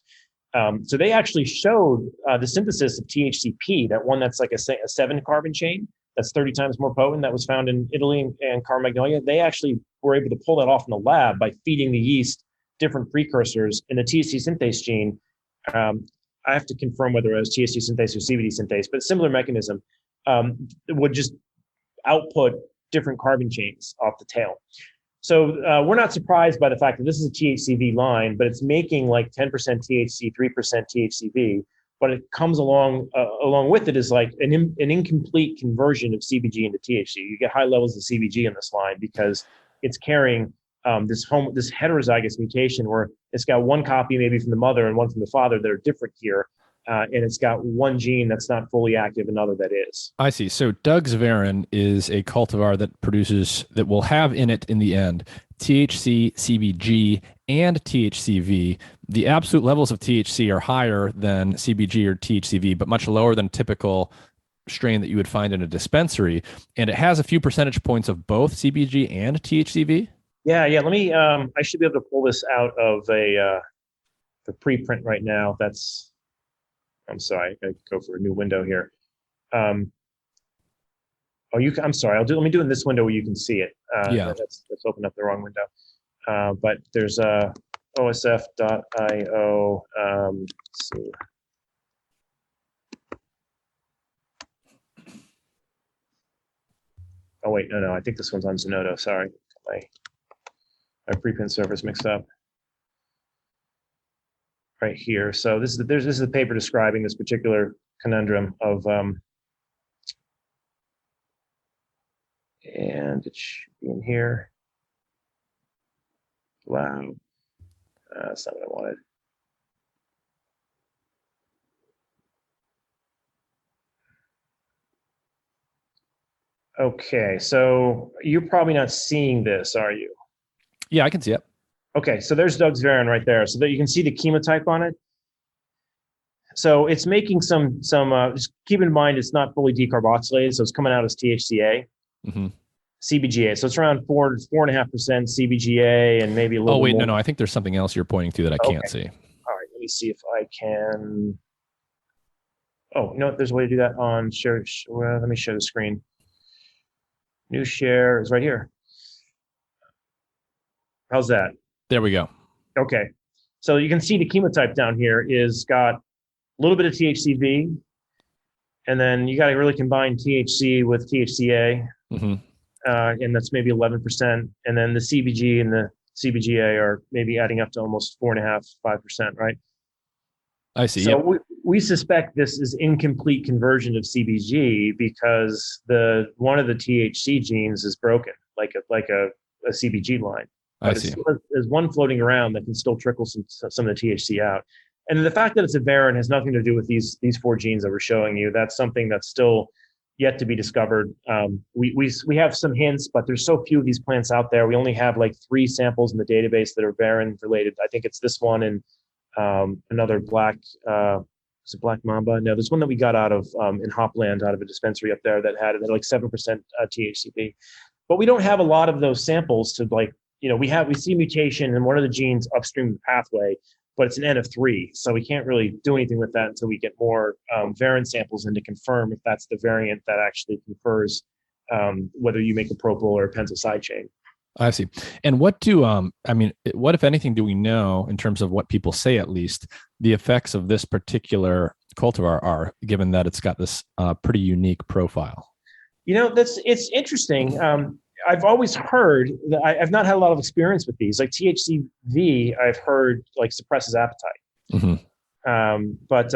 So they actually showed the synthesis of THCP, that one that's like a 7 carbon chain, that's 30 times more potent, that was found in Italy and Carmagnolia. They actually were able to pull that off in the lab by feeding the yeast different precursors in the THC synthase gene. I have to confirm whether it was THC synthase or CBD synthase, but similar mechanism, would just output different carbon chains off the tail. So we're not surprised by the fact that this is a THCV line, but it's making like 10% THC, 3% THCV. But it comes along with it is like an incomplete conversion of CBG into THC. You get high levels of CBG in this line because it's carrying this heterozygous mutation where it's got one copy maybe from the mother and one from the father that are different here. And it's got one gene that's not fully active, another that is. I see. So Doug's Varin is a cultivar that will have in it in the end THC, CBG, and THCV. The absolute levels of THC are higher than CBG or THCV, but much lower than typical strain that you would find in a dispensary. And it has a few percentage points of both CBG and THCV. Yeah. Let me. I should be able to pull this out of the preprint right now. I'm sorry. I go for a new window here. I'm sorry. Let me do it in this window where you can see it. Let's open up the wrong window. But there's osf.io. Let's see. Oh wait, no. I think this one's on Zenodo. Sorry, my preprint server's mixed up. Right here. So this is a paper describing this particular conundrum of, and it should be in here. Wow, that's not what I wanted. Okay, so you're probably not seeing this, are you? Yeah, I can see it. Okay, so there's Doug's Varin right there. So that you can see the chemotype on it. So it's making some just keep in mind it's not fully decarboxylated, so it's coming out as THCA, CBGA. So it's around 4.5% CBGA and maybe a little. Oh wait, more. no. I think there's something else you're pointing to that I can't see. All right, let me see if I can. Oh, you know what? There's a way to do that on share. Well, let me share the screen. New share is right here. How's that? There we go. Okay. So you can see the chemotype down here is got a little bit of THCV, and then you got to really combine THC with THCA, Mm-hmm. and that's maybe 11%. And then the CBG and the CBGA are maybe adding up to almost 4.5%, 5%, right? I see. So Yep. we suspect this is incomplete conversion of CBG because one of the THC genes is broken, like a CBG line. I But see. there's one floating around that can still trickle some of the THC out. And the fact that it's a variant has nothing to do with these four genes that we're showing you. That's something that's still yet to be discovered. We have some hints, but there's so few of these plants out there. We only have like 3 samples in the database that are variant related. I think it's this one and another black. Is it black mamba? No, there's one that we got out of in Hopland, out of a dispensary up there that had like 7% THCP. But we don't have a lot of those samples to like. We see mutation in one of the genes upstream of the pathway, but it's an N of 3. So we can't really do anything with that until we get more variant samples in to confirm if that's the variant that actually confers whether you make a propyl or a pentyl side chain. I see. And what if anything, do we know in terms of what people say, at least, the effects of this particular cultivar are, given that it's got this pretty unique profile? It's interesting. I've always heard that I've not had a lot of experience with these. Like THCV, I've heard like suppresses appetite, but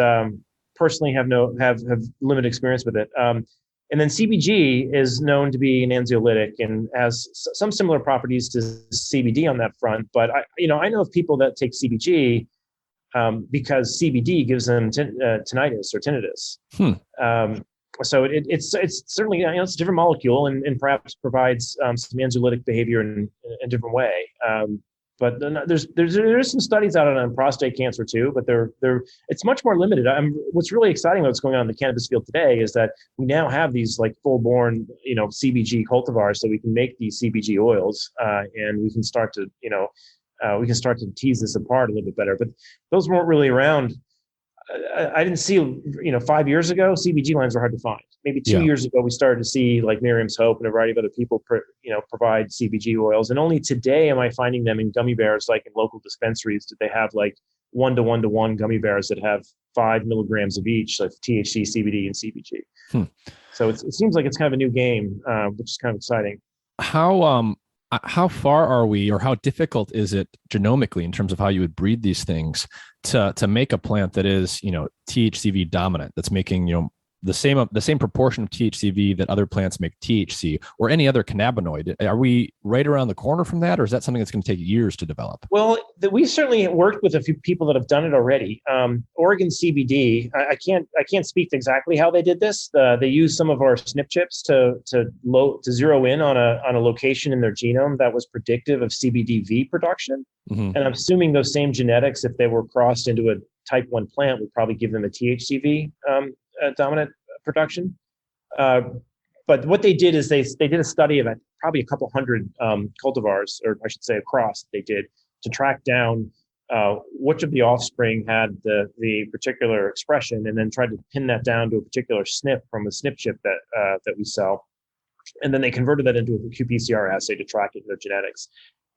personally have limited experience with it. And then CBG is known to be an anxiolytic and has some similar properties to CBD on that front. But I know of people that take CBG because CBD gives them tinnitus or tinnitus. So it's certainly it's a different molecule and perhaps provides some anxiolytic behavior in a different way. But there's some studies out on prostate cancer too, but it's much more limited. What's really exciting about what's going on in the cannabis field today is that we now have these like full-born CBG cultivars, so we can make these CBG oils, and we can start to tease this apart a little bit better. But those weren't really around. I didn't see, 5 years ago, CBG lines were hard to find. Maybe 2 years ago, we started to see like Miriam's Hope and a variety of other people, provide CBG oils. And only today am I finding them in gummy bears, like in local dispensaries. Did they have like 1-to-1-to-1 gummy bears that have 5 milligrams of each, like THC, CBD, and CBG. So it seems like it's kind of a new game, which is kind of exciting. How far are we, or how difficult is it genomically in terms of how you would breed these things to make a plant that is, THCV dominant, that's making, the same proportion of THCV that other plants make THC, or any other cannabinoid? Are we right around the corner from that, or is that something that's going to take years to develop? Well, we certainly worked with a few people that have done it already. Oregon CBD, I can't speak to exactly how they did this. They used some of our SNP chips to zero in on a location in their genome that was predictive of CBDV production. And I'm assuming those same genetics, if they were crossed into a type 1 plant, would probably give them a THCV dominant production. But what they did is they did a study of probably a couple hundred cultivars, or I should say across, they did to track down which of the offspring had the particular expression, and then tried to pin that down to a particular SNP from a SNP chip that we sell. And then they converted that into a qPCR assay to track it in their genetics.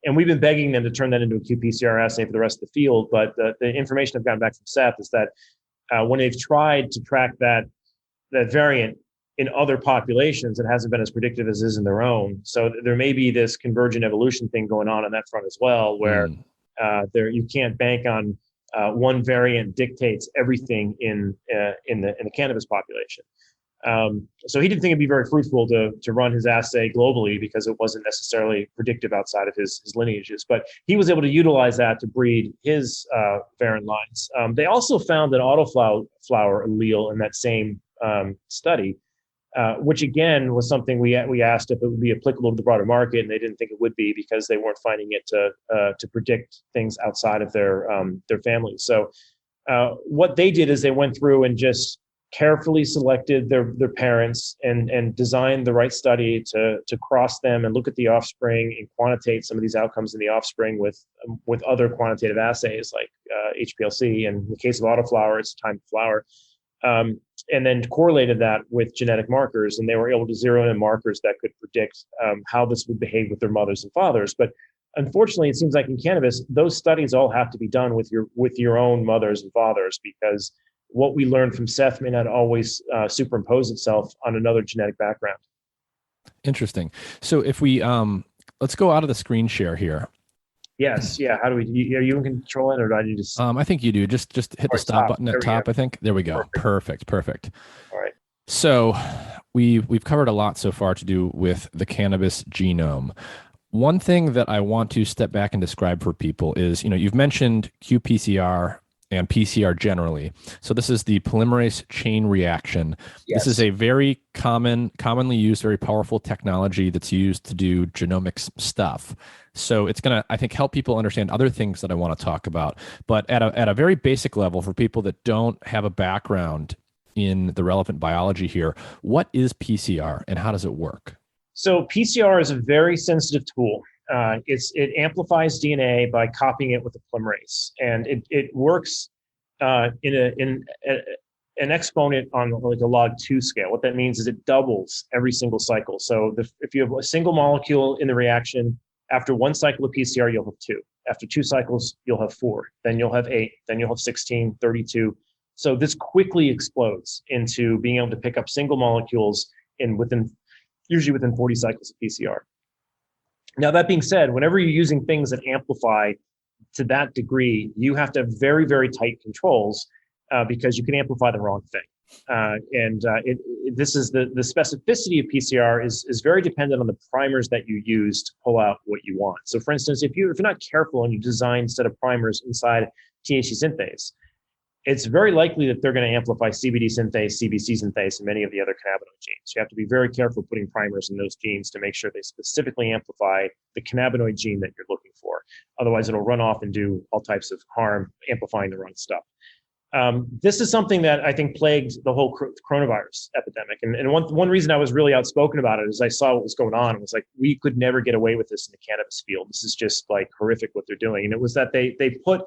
And we've been begging them to turn that into a qPCR assay for the rest of the field. But the information I've gotten back from Seth is that when they've tried to track that variant in other populations, it hasn't been as predictive as is in their own. So there may be this convergent evolution thing going on that front as well, where you can't bank on one variant dictates everything in the cannabis population. So he didn't think it'd be very fruitful to run his assay globally because it wasn't necessarily predictive outside of his lineages. But he was able to utilize that to breed his variant lines. They also found an autoflower allele in that same study, which again was something we asked if it would be applicable to the broader market, and they didn't think it would be because they weren't finding it to predict things outside of their families. So what they did is they went through and just carefully selected their parents and designed the right study to cross them and look at the offspring and quantitate some of these outcomes in the offspring with other quantitative assays like HPLC. And in the case of autoflower, it's time to flower. and then correlated that with genetic markers, and they were able to zero in markers that could predict how this would behave with their mothers and fathers. But unfortunately, it seems like in cannabis, those studies all have to be done with your own mothers and fathers, because what we learned from Seth may not always superimpose itself on another genetic background. Interesting. So if we let's go out of the screen share here. Yes. Yeah. How do we? Are you in control it, or do I need to? I think you do. Just hit the stop button at top. I think there we go. Perfect. All right. So we've covered a lot so far to do with the cannabis genome. One thing that I want to step back and describe for people is, you've mentioned qPCR and PCR generally. So this is the polymerase chain reaction. Yes. This is a very commonly used, very powerful technology that's used to do genomics stuff. So it's going to, I think, help people understand other things that I want to talk about. But at a very basic level, for people that don't have a background in the relevant biology here, what is PCR and how does it work? So PCR is a very sensitive tool. It amplifies DNA by copying it with a polymerase, and it works in an exponent on like a log 2 scale. What that means is it doubles every single cycle. So if you have a single molecule in the reaction, after one cycle of PCR, you'll have 2. After 2 cycles, you'll have 4. Then you'll have 8. Then you'll have 16, 32. So this quickly explodes into being able to pick up single molecules usually within 40 cycles of PCR. Now, that being said, whenever you're using things that amplify to that degree, you have to have very, very tight controls because you can amplify the wrong thing. This is the specificity of PCR is very dependent on the primers that you use to pull out what you want. So, for instance, if you're not careful and you design a set of primers inside THC synthase, it's very likely that they're going to amplify CBD synthase, CBC synthase, and many of the other cannabinoid genes. You have to be very careful putting primers in those genes to make sure they specifically amplify the cannabinoid gene that you're looking for. Otherwise, it'll run off and do all types of harm, amplifying the wrong stuff. This is something that I think plagued the whole coronavirus epidemic. And one reason I was really outspoken about it is I saw what was going on. It was like, we could never get away with this in the cannabis field. This is just like horrific what they're doing. And it was that they put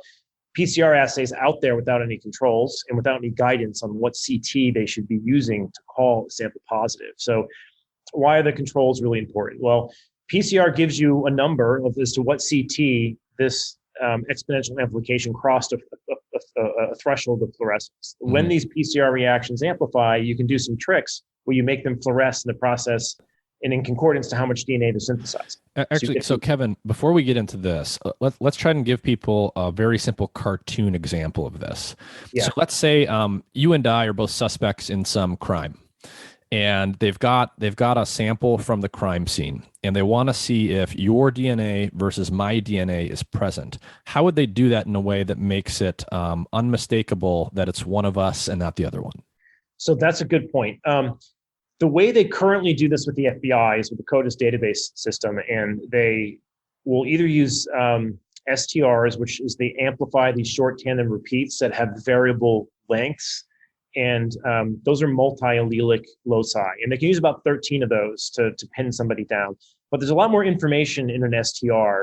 PCR assays out there without any controls and without any guidance on what CT they should be using to call a sample positive. So why are the controls really important? Well, PCR gives you a number as to what CT this exponential amplification crossed a threshold of fluorescence. Mm-hmm. When these PCR reactions amplify, you can do some tricks where you make them fluoresce in the process and in concordance to how much DNA they're synthesizing. Actually, so Kevin, before we get into this, let's try and give people a very simple cartoon example of this. Yeah. So let's say you and I are both suspects in some crime, and they've got a sample from the crime scene, and they want to see if your DNA versus my DNA is present. How would they do that in a way that makes it unmistakable that it's one of us and not the other one? So that's a good point. The way they currently do this with the FBI is with the CODIS database system, and they will either use STRs, which is they amplify these short tandem repeats that have variable lengths, and those are multi-allelic loci, and they can use about 13 of those to pin somebody down. But there's a lot more information in an STR.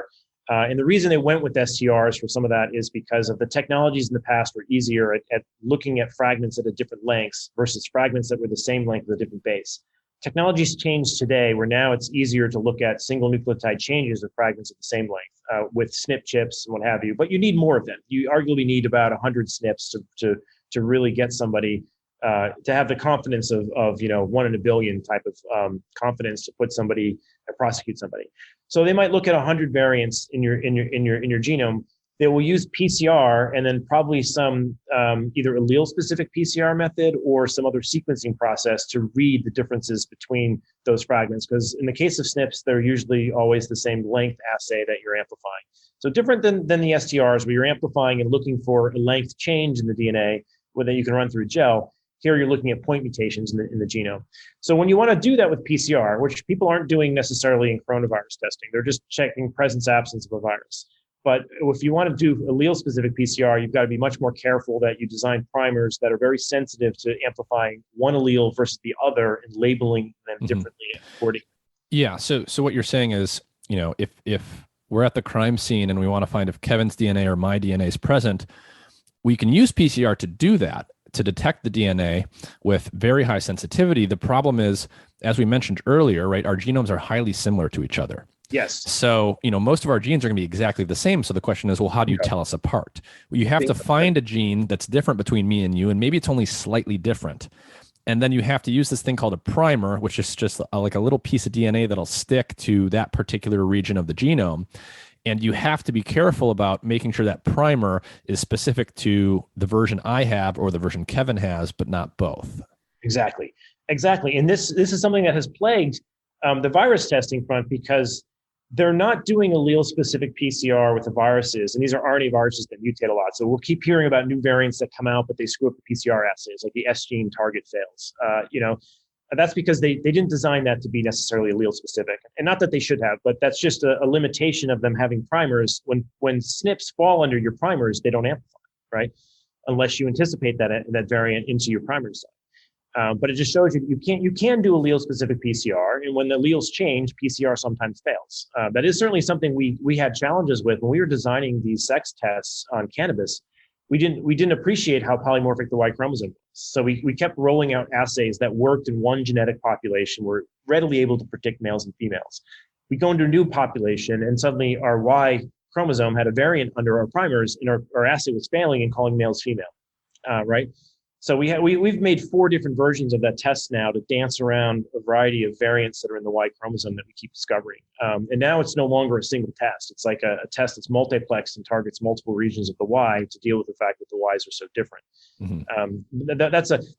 And the reason they went with STRs for some of that is because of the technologies in the past were easier at looking at fragments at a different lengths versus fragments that were the same length with a different base. Technology's changed today where now it's easier to look at single nucleotide changes of fragments at the same length with SNP chips and what have you. But you need more of them. You arguably need about 100 SNPs to really get somebody to have the confidence of 1 in a billion type of confidence to put somebody or prosecute somebody. So they might look at 100 variants in your genome. They will use PCR and then probably some either allele specific PCR method or some other sequencing process to read the differences between those fragments. Because in the case of SNPs, they're usually always the same length assay that you're amplifying. So different than the STRs where you're amplifying and looking for a length change in the DNA where you can run through gel. Here you're looking at point mutations in the genome. So when you want to do that with PCR, which people aren't doing necessarily in coronavirus testing, they're just checking presence, absence of a virus. But if you want to do allele-specific PCR, you've got to be much more careful that you design primers that are very sensitive to amplifying one allele versus the other and labeling them differently accordingly. Yeah. So what you're saying is, if we're at the crime scene and we want to find if Kevin's DNA or my DNA is present, we can use PCR to do that. to detect the DNA with very high sensitivity. The problem is, as we mentioned earlier, right, our genomes are highly similar to each other. Yes. So, most of our genes are going to be exactly the same. So the question is, well, how do you tell us apart? Well, you have to find a gene that's different between me and you, and maybe it's only slightly different. And then you have to use this thing called a primer, which is just like a little piece of DNA that'll stick to that particular region of the genome. And you have to be careful about making sure that primer is specific to the version I have or the version Kevin has, but not both. Exactly. And this is something that has plagued the virus testing front, because they're not doing allele-specific PCR with the viruses, and these are RNA viruses that mutate a lot. So we'll keep hearing about new variants that come out, but they screw up the PCR assays, like the S gene target fails. That's because they didn't design that to be necessarily allele-specific, and not that they should have, but that's just a limitation of them having primers. When SNPs fall under your primers, they don't amplify, right? Unless you anticipate that variant into your primer site. But it just shows you can do allele-specific PCR, and when the alleles change, PCR sometimes fails. That is certainly something we had challenges with when we were designing these sex tests on cannabis. We didn't appreciate how polymorphic the Y chromosome was. So we kept rolling out assays that worked in one genetic population, were readily able to predict males and females. We go into a new population, and suddenly our Y chromosome had a variant under our primers, and our assay was failing and calling males female, right? So we've made 4 different versions of that test now to dance around a variety of variants that are in the Y chromosome that we keep discovering. And now it's no longer a single test. It's like a test that's multiplexed and targets multiple regions of the Y to deal with the fact that the Ys are so different. Mm-hmm.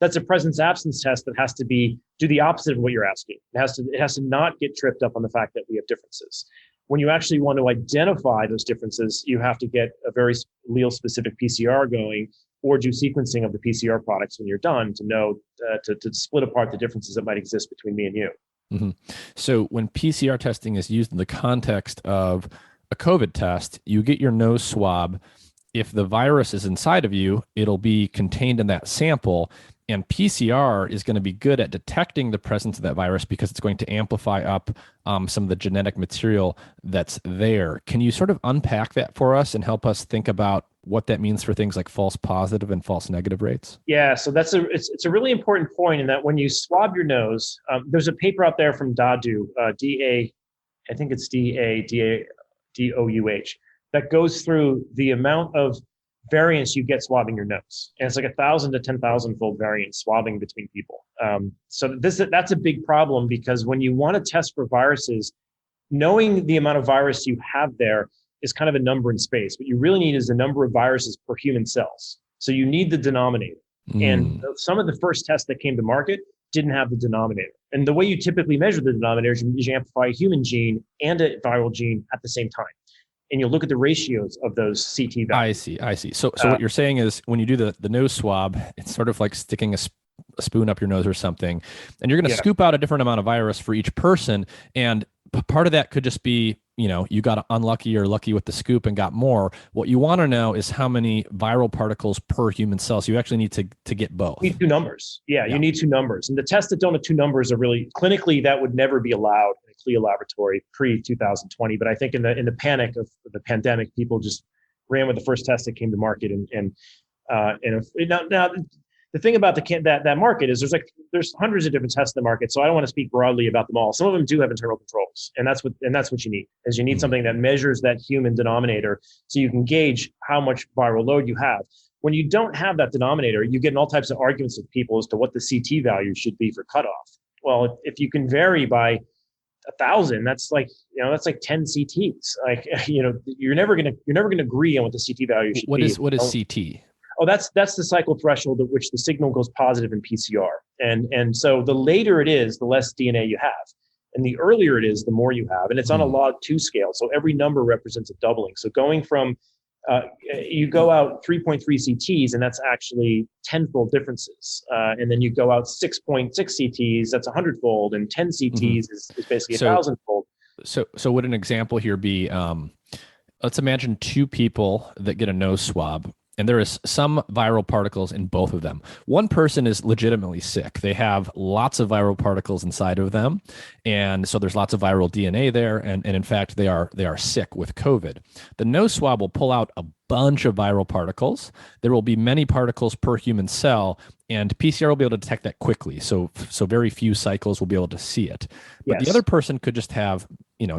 That's a presence-absence test that has to do the opposite of what you're asking. It has to not get tripped up on the fact that we have differences. When you actually want to identify those differences, you have to get a very allele-specific PCR going, or do sequencing of the PCR products when you're done to know to split apart the differences that might exist between me and you. Mm-hmm. So when PCR testing is used in the context of a COVID test, you get your nose swab. If the virus is inside of you, it'll be contained in that sample. And PCR is going to be good at detecting the presence of that virus because it's going to amplify up some of the genetic material that's there. Can you sort of unpack that for us and help us think about what that means for things like false positive and false negative rates? Yeah, so it's a really important point in that when you swab your nose, there's a paper out there from Dadu, I think it's DADOUH, that goes through the amount of variance you get swabbing your nose. And it's like 1,000 to 10,000 fold variance swabbing between people. So that's a big problem, because when you want to test for viruses, knowing the amount of virus you have there is kind of a number in space. What you really need is the number of viruses per human cells. So you need the denominator. And some of the first tests that came to market didn't have the denominator. And the way you typically measure the denominator is you amplify a human gene and a viral gene at the same time. And you'll look at the ratios of those CT values. I see. So what you're saying is when you do the nose swab, it's sort of like sticking a spoon up your nose or something, and you're going to scoop out a different amount of virus for each person. And part of that could just be, you got unlucky or lucky with the scoop and got more. What you want to know is how many viral particles per human cell. So you actually need to get both. You need 2 numbers. Yeah, you need 2 numbers. And the tests that don't have 2 numbers are really, clinically, that would never be allowed in a CLIA laboratory pre-2020. But I think in the panic of the pandemic, people just ran with the first test that came to market. Now the thing about that market is there's hundreds of different tests in the market. So I don't want to speak broadly about them all. Some of them do have internal controls, and that's what you need. Is you need something that measures that human denominator, so you can gauge how much viral load you have. When you don't have that denominator, you get in all types of arguments with people as to what the CT value should be for cutoff. Well, if you can vary by 1,000, that's like 10 CTs. You're never gonna agree on what the CT value should be. What is CT? Oh, that's the cycle threshold at which the signal goes positive in PCR. And so the later it is, the less DNA you have. And the earlier it is, the more you have. And it's on a log 2 scale. So every number represents a doubling. So going from, you go out 3.3 CTs, and that's actually 10-fold differences. And then you go out 6.6 CTs, that's 100-fold. And 10 CTs is basically 1,000-fold. So would an example here be, let's imagine 2 people that get a nose swab, and there is some viral particles in both of them. One person is legitimately sick. They have lots of viral particles inside of them. And so there's lots of viral DNA there. And in fact, they are sick with COVID. The nose swab will pull out a bunch of viral particles. There will be many particles per human cell, and PCR will be able to detect that quickly. So very few cycles will be able to see it. But Yes. the other person could just have,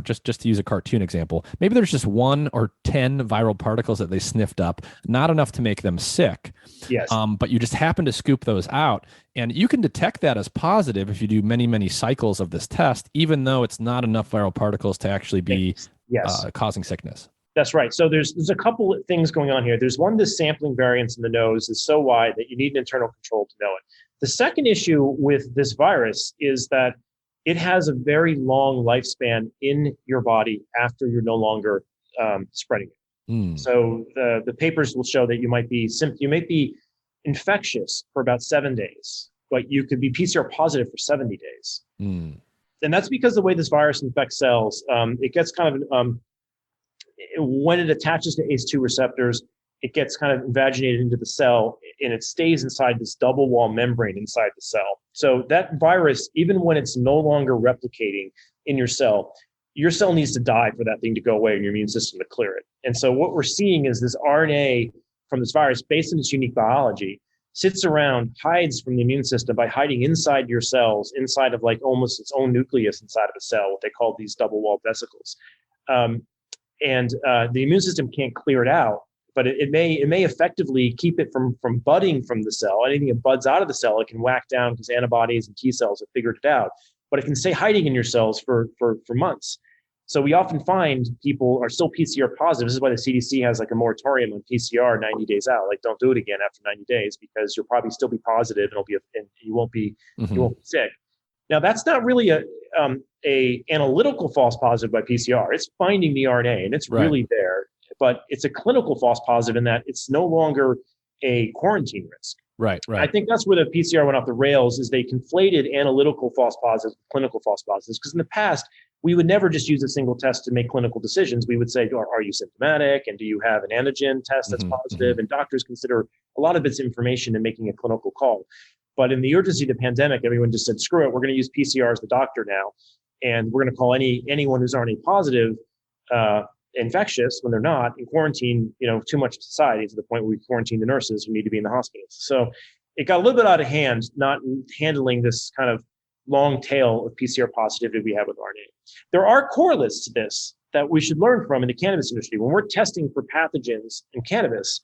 just to use a cartoon example, maybe there's just 1 or 10 viral particles that they sniffed up, not enough to make them sick. Yes. But you just happen to scoop those out, and you can detect that as positive if you do many, many cycles of this test, even though it's not enough viral particles to actually be causing sickness. That's right. So there's a couple of things going on here. There's one, the sampling variance in the nose is so wide that you need an internal control to know it. The second issue with this virus is that it has a very long lifespan in your body after you're no longer spreading it. So the papers will show that you might be infectious for about 7 days, but you could be PCR positive for 70 days. And that's because the way this virus infects cells, it gets kind of when it attaches to ACE2 receptors, it gets kind of invaginated into the cell, and it stays inside this double wall membrane inside the cell. So that virus, even when it's no longer replicating in your cell needs to die for that thing to go away and your immune system to clear it. And so what we're seeing is this RNA from this virus, based on its unique biology, sits around, hides from the immune system by hiding inside your cells, inside of like almost its own nucleus inside of a cell, what they call these double wall vesicles. And the immune system can't clear it out, but it may effectively keep it from budding from the cell. Anything that buds out of the cell, it can whack down because antibodies and T cells have figured it out. But it can stay hiding in your cells for months. So we often find people are still PCR positive. This is why the CDC has like a moratorium on PCR 90 days out. Like, don't do it again after 90 days because you'll probably still be positive and you won't be sick. Now, that's not really a analytical false positive by PCR. It's finding the RNA and it's really there, but it's a clinical false positive in that it's no longer a quarantine risk. Right. I think that's where the PCR went off the rails, is they conflated analytical false positives with clinical false positives. Because in the past, we would never just use a single test to make clinical decisions. We would say, are you symptomatic? And do you have an antigen test that's positive? And doctors consider a lot of its information in making a clinical call. But in the urgency of the pandemic, everyone just said, screw it, we're going to use PCR as the doctor now. And we're going to call anyone who's RNA positive infectious when they're not, and quarantine, too much of society to the point where we quarantine the nurses who need to be in the hospitals. So it got a little bit out of hand, not handling this kind of long tail of PCR positivity we have with RNA. There are correlates to this that we should learn from in the cannabis industry. When we're testing for pathogens in cannabis,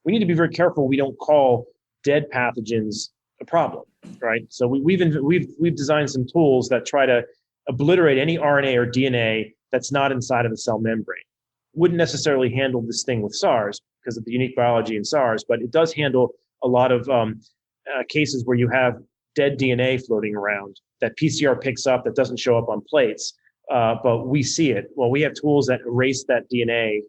we need to be very careful we don't call dead pathogens a problem, right? So we've designed some tools that try to obliterate any RNA or DNA that's not inside of the cell membrane. Wouldn't necessarily handle this thing with SARS because of the unique biology in SARS, but it does handle a lot of cases where you have dead DNA floating around that PCR picks up that doesn't show up on plates, but we see it. Well, we have tools that erase that DNA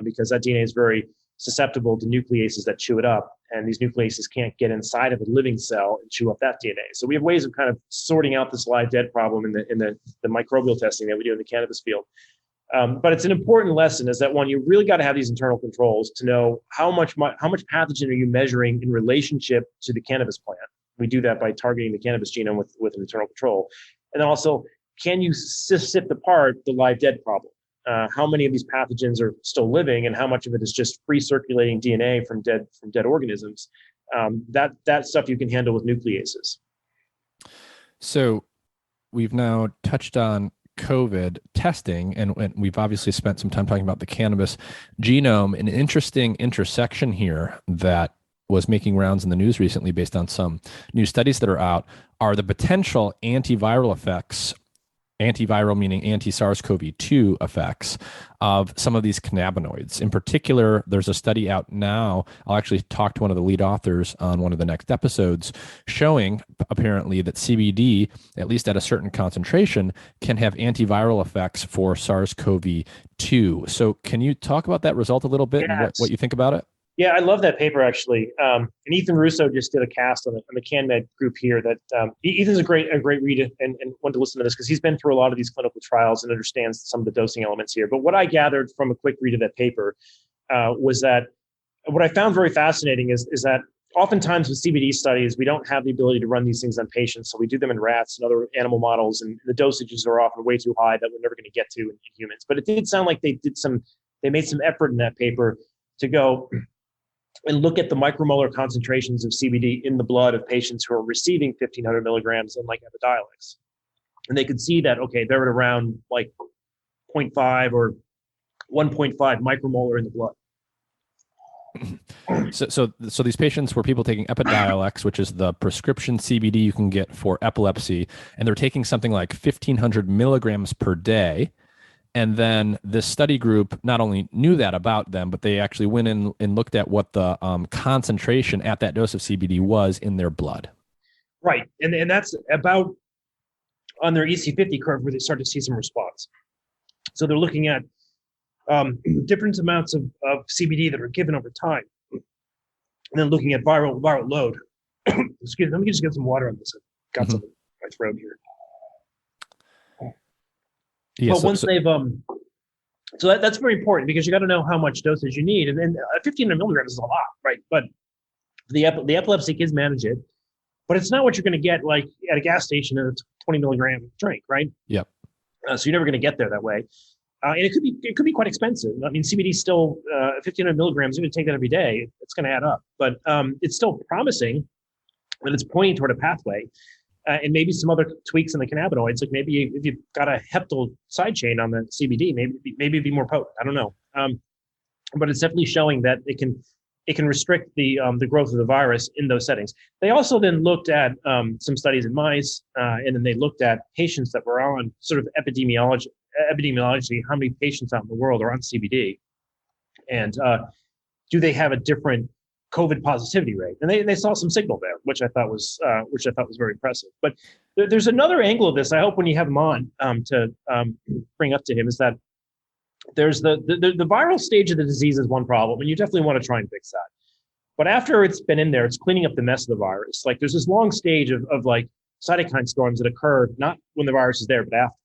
because that DNA is very susceptible to nucleases that chew it up, and these nucleases can't get inside of a living cell and chew up that DNA. So we have ways of kind of sorting out this live dead problem in the microbial testing that we do in the cannabis field. But it's an important lesson, is that one, you really got to have these internal controls to know how much pathogen are you measuring in relationship to the cannabis plant. We do that by targeting the cannabis genome with an internal control. And then also, can you sift apart the live dead problem? How many of these pathogens are still living, and how much of it is just free circulating DNA from dead organisms? That stuff you can handle with nucleases. So we've now touched on COVID testing, and we've obviously spent some time talking about the cannabis genome. An interesting intersection here that was making rounds in the news recently based on some new studies that are out are the potential antiviral effects, antiviral meaning anti-SARS-CoV-2 effects of some of these cannabinoids. In particular, there's a study out now, I'll actually talk to one of the lead authors on one of the next episodes, showing apparently that CBD, at least at a certain concentration, can have antiviral effects for SARS-CoV-2. So can you talk about that result a little bit and what you think about it? Yeah, I love that paper, actually. And Ethan Russo just did a cast on the CanMed group here. That Ethan's a great read and want to listen to this because he's been through a lot of these clinical trials and understands some of the dosing elements here. But what I gathered from a quick read of that paper was that what I found very fascinating is that oftentimes with CBD studies, we don't have the ability to run these things on patients. So we do them in rats and other animal models, and the dosages are often way too high that we're never going to get to in humans. But it did sound like they made some effort in that paper to go and look at the micromolar concentrations of CBD in the blood of patients who are receiving 1,500 milligrams on like Epidiolex. And they could see that, okay, they're at around like 0.5 or 1.5 micromolar in the blood. So these patients were people taking Epidiolex, which is the prescription CBD you can get for epilepsy, and they're taking something like 1,500 milligrams per day. And then this study group not only knew that about them, but they actually went in and looked at what the concentration at that dose of CBD was in their blood. Right. And that's about on their EC50 curve where they start to see some response. So they're looking at different amounts of CBD that are given over time. And then looking at viral load. Excuse me, let me just get some water on this. I've got some in my throat here. Yeah, but they've so that's very important because you got to know how much dosage you need, and 1,500 milligrams is a lot, right? But the epilepsy kids manage it, but it's not what you're going to get like at a gas station in a 20 milligram drink, right? Yep. So you're never going to get there that way, and it could be quite expensive. I mean, CBD is still 1,500 milligrams. You're going to take that every day. It's going to add up, but it's still promising, and it's pointing toward a pathway. And maybe some other tweaks in the cannabinoids, like maybe if you've got a heptyl side chain on the CBD, maybe it'd be more potent. I don't know, but it's definitely showing that it can restrict the growth of the virus in those settings. They also then looked at some studies in mice, and then they looked at patients that were on sort of epidemiologically, how many patients out in the world are on CBD, and do they have a different COVID positivity rate, and they saw some signal there, which I thought was very impressive. But there's another angle of this. I hope when you have him on to bring up to him is that there's the viral stage of the disease is one problem, and you definitely want to try and fix that. But after it's been in there, it's cleaning up the mess of the virus. Like there's this long stage of like cytokine storms that occur not when the virus is there, but after.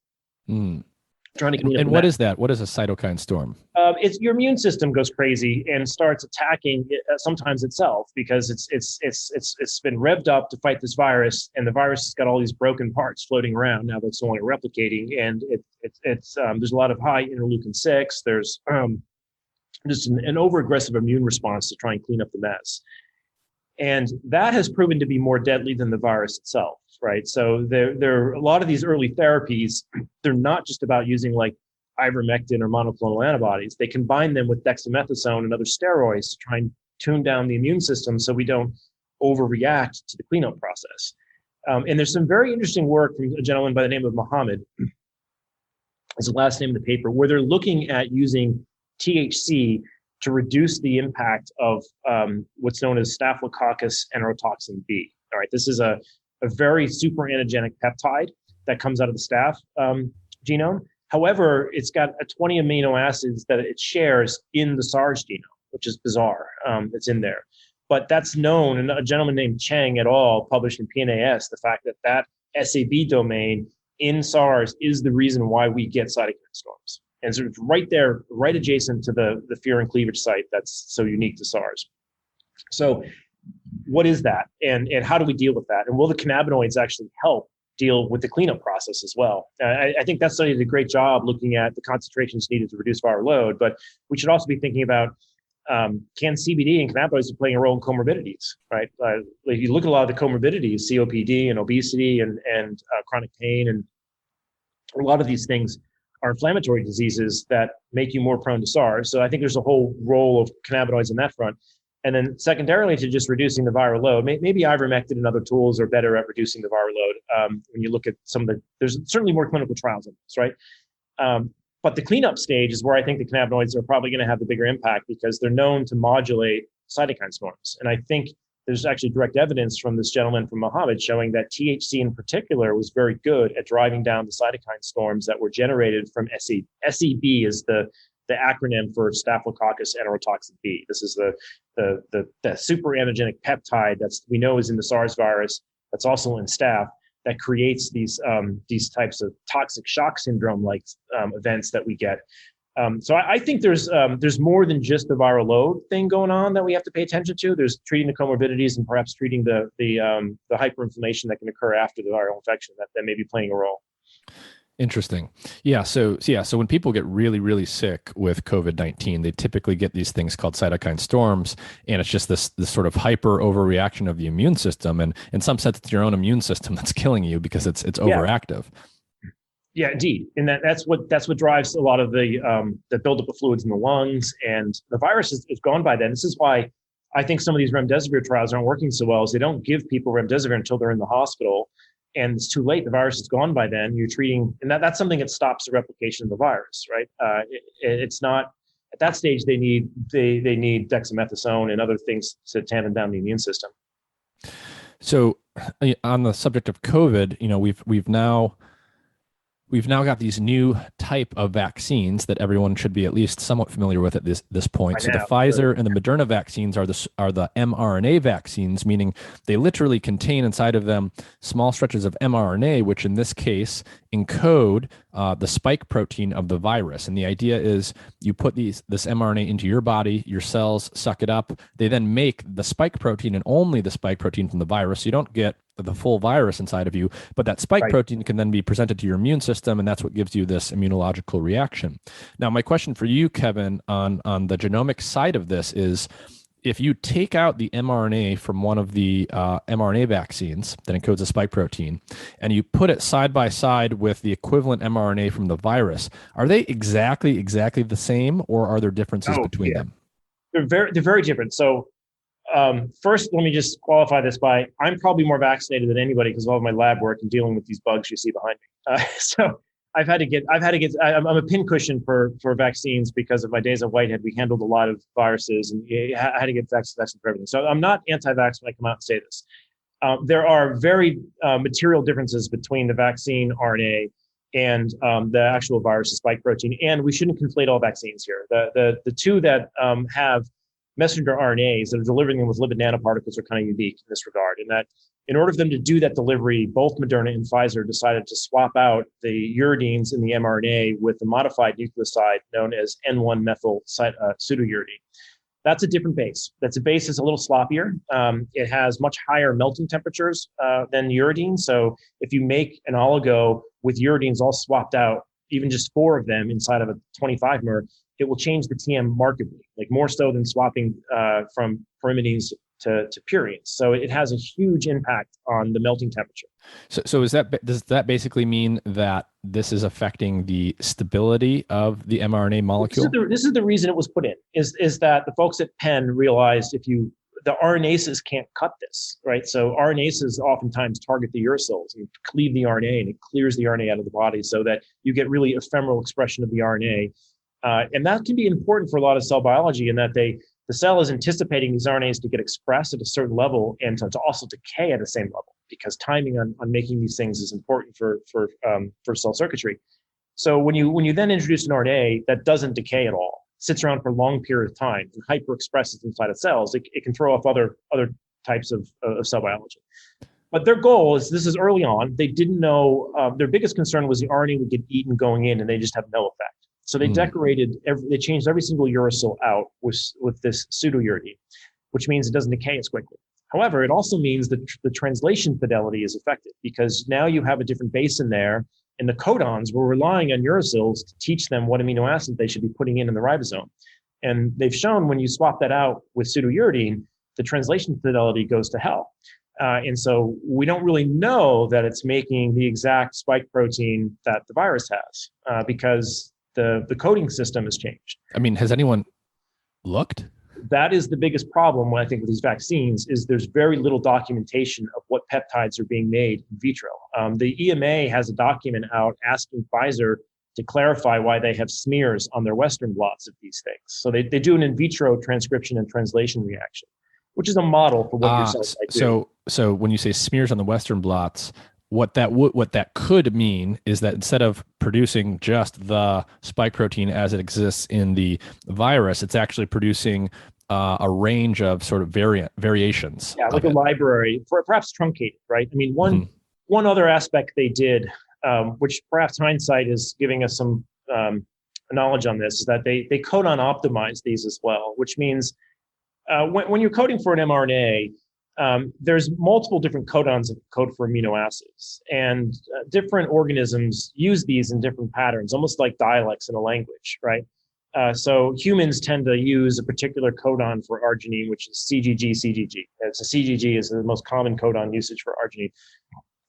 Trying to clean up. And what is that? What is a cytokine storm? It's your immune system goes crazy and starts attacking sometimes itself because it's been revved up to fight this virus, and the virus has got all these broken parts floating around now that's no longer replicating, and it's there's a lot of high interleukin-6. There's just an over-aggressive immune response to try and clean up the mess, and that has proven to be more deadly than the virus itself. Right. So there are a lot of these early therapies. They're not just about using like ivermectin or monoclonal antibodies. They combine them with dexamethasone and other steroids to try and tune down the immune system so we don't overreact to the cleanup process. And there's some very interesting work from a gentleman by the name of Muhammad, is the last name of the paper, where they're looking at using THC to reduce the impact of what's known as Staphylococcus enterotoxin B. All right, this is a very super antigenic peptide that comes out of the staph genome. However, it's got 20 amino acids that it shares in the SARS genome, which is bizarre. It's in there. But that's known, and a gentleman named Chang et al. Published in PNAS, the fact that SAB domain in SARS is the reason why we get cytokine storms. And so it's right there, right adjacent to the furin cleavage site that's so unique to SARS. So what is that, and how do we deal with that? And will the cannabinoids actually help deal with the cleanup process as well? I think that study did a great job looking at the concentrations needed to reduce viral load, but we should also be thinking about can CBD and cannabinoids be playing a role in comorbidities, right? If you look at a lot of the comorbidities, COPD and obesity and chronic pain, and a lot of these things are inflammatory diseases that make you more prone to SARS. So I think there's a whole role of cannabinoids on that front. And then secondarily to just reducing the viral load, maybe ivermectin and other tools are better at reducing the viral load. When you look at there's certainly more clinical trials on this, right? But the cleanup stage is where I think the cannabinoids are probably going to have the bigger impact because they're known to modulate cytokine storms. And I think there's actually direct evidence from this gentleman from Muhammad showing that THC in particular was very good at driving down the cytokine storms that were generated from SEB. SEB is the acronym for Staphylococcus enterotoxin B. This is the super antigenic peptide we know is in the SARS virus, that's also in staph, that creates these types of toxic shock syndrome like events that we get. So I think there's more than just the viral load thing going on that we have to pay attention to. There's treating the comorbidities and perhaps treating the hyperinflammation that can occur after the viral infection that may be playing a role. Interesting. So when people get really, really sick with COVID-19, they typically get these things called cytokine storms, and it's just this sort of hyper overreaction of the immune system. And in some sense, it's your own immune system that's killing you because it's overactive. Yeah, indeed. And that's what drives a lot of the buildup of fluids in the lungs, and the virus is gone by then. This is why I think some of these remdesivir trials aren't working so well, is they don't give people remdesivir until they're in the hospital. And it's too late. The virus is gone by then. You're treating, and that's something that stops the replication of the virus, right? It's not at that stage. They need dexamethasone and other things to tamp down the immune system. So, on the subject of COVID, we've now got these new type of vaccines that everyone should be at least somewhat familiar with at this point. So the Pfizer and the Moderna vaccines are the mRNA vaccines, meaning they literally contain inside of them small stretches of mRNA, which in this case encode the spike protein of the virus. And the idea is you put this mRNA into your body, your cells suck it up. They then make the spike protein and only the spike protein from the virus. So you don't get the full virus inside of you, but that spike protein can then be presented to your immune system, and that's what gives you this immunological reaction. Now, my question for you, Kevin, on the genomic side of this is, if you take out the mRNA from one of the mRNA vaccines that encodes a spike protein, and you put it side by side with the equivalent mRNA from the virus, are they exactly the same, or are there differences between them? They're very different. So first, let me just qualify this by, I'm probably more vaccinated than anybody because of all of my lab work and dealing with these bugs you see behind me. So I'm a pincushion for vaccines because of my days at Whitehead. We handled a lot of viruses, and I had to get vaccinated for everything. So I'm not anti-vax when I come out and say this. There are very material differences between the vaccine RNA and the actual virus, the spike protein. And we shouldn't conflate all vaccines here. The two that have messenger RNAs that are delivering them with lipid nanoparticles are kind of unique in this regard, in that in order for them to do that delivery, both Moderna and Pfizer decided to swap out the uridines in the mRNA with a modified nucleoside known as N1-methyl pseudouridine. That's a different base. That's a base that's a little sloppier. It has much higher melting temperatures than uridine. So if you make an oligo with uridines all swapped out, even just 4 of them inside of a 25 mer, it will change the TM markedly, like more so than swapping from pyrimidines to purines. So it has a huge impact on the melting temperature. So does that basically mean that this is affecting the stability of the mRNA molecule? This is the reason it was put in, is that the folks at Penn realized the RNases can't cut this, right? So RNases oftentimes target the uracils and cleave the RNA, and it clears the RNA out of the body so that you get really ephemeral expression of the RNA. And that can be important for a lot of cell biology, in that the cell is anticipating these RNAs to get expressed at a certain level and to also decay at the same level, because timing on making these things is important for cell circuitry. So when you then introduce an RNA that doesn't decay at all, sits around for a long period of time and hyper-expresses inside of cells, it can throw off other types of cell biology. But their goal is, this is early on, they didn't know, their biggest concern was the RNA would get eaten going in and they just have no effect. So they they changed every single uracil out with this pseudouridine, which means it doesn't decay as quickly. However, it also means that the translation fidelity is affected, because now you have a different base in there, and the codons were relying on uracils to teach them what amino acid they should be putting in the ribosome. And they've shown when you swap that out with pseudouridine, the translation fidelity goes to hell. And so we don't really know that it's making the exact spike protein that the virus has, because the coding system has changed. I mean, has anyone looked? That is the biggest problem when I think with these vaccines, is there's very little documentation of what peptides are being made in vitro. The EMA has a document out asking Pfizer to clarify why they have smears on their Western blots of these things. So they do an in vitro transcription and translation reaction, which is a model for what your cells might do. So when you say smears on the Western blots, what that could mean is that instead of producing just the spike protein as it exists in the virus, it's actually producing a range of sort of variations. Yeah, like a library, perhaps truncated, right? I mean, one other aspect they did, which perhaps hindsight is giving us some knowledge on this, is that they codon optimize these as well, which means when you're coding for an mRNA, there's multiple different codons that code for amino acids, and different organisms use these in different patterns, almost like dialects in a language, right? So humans tend to use a particular codon for arginine, which is CGG. So CGG is the most common codon usage for arginine.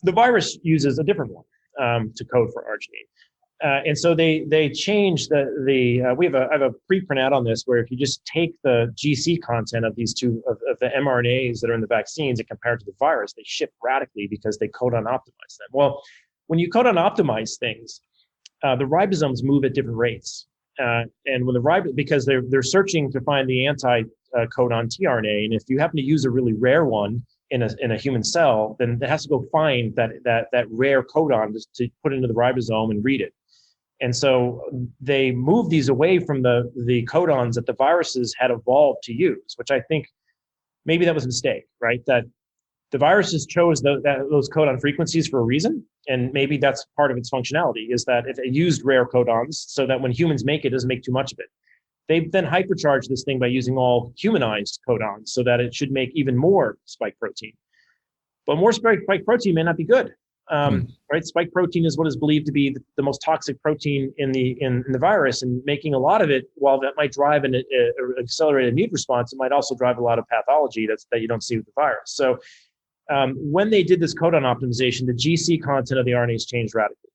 The virus uses a different one to code for arginine. And so they change I have a preprint on this where if you just take the GC content of these two of the mRNAs that are in the vaccines and compare it to the virus, they shift radically because they codon optimize them. Well, when you codon optimize things, the ribosomes move at different rates. And when because they're searching to find the anti-codon tRNA, and if you happen to use a really rare one in a human cell, then it has to go find that rare codon to put into the ribosome and read it. And so they moved these away from the codons that the viruses had evolved to use, which I think maybe that was a mistake, right? That the viruses chose those codon frequencies for a reason. And maybe that's part of its functionality, is that it used rare codons so that when humans make it, it doesn't make too much of it. They've then hypercharged this thing by using all humanized codons so that it should make even more spike protein. But more spike protein may not be good. Right? Spike protein is what is believed to be the most toxic protein in the virus, and making a lot of it, while that might drive an accelerated immune response, it might also drive a lot of pathology that you don't see with the virus. So when they did this codon optimization, the GC content of the RNAs changed radically.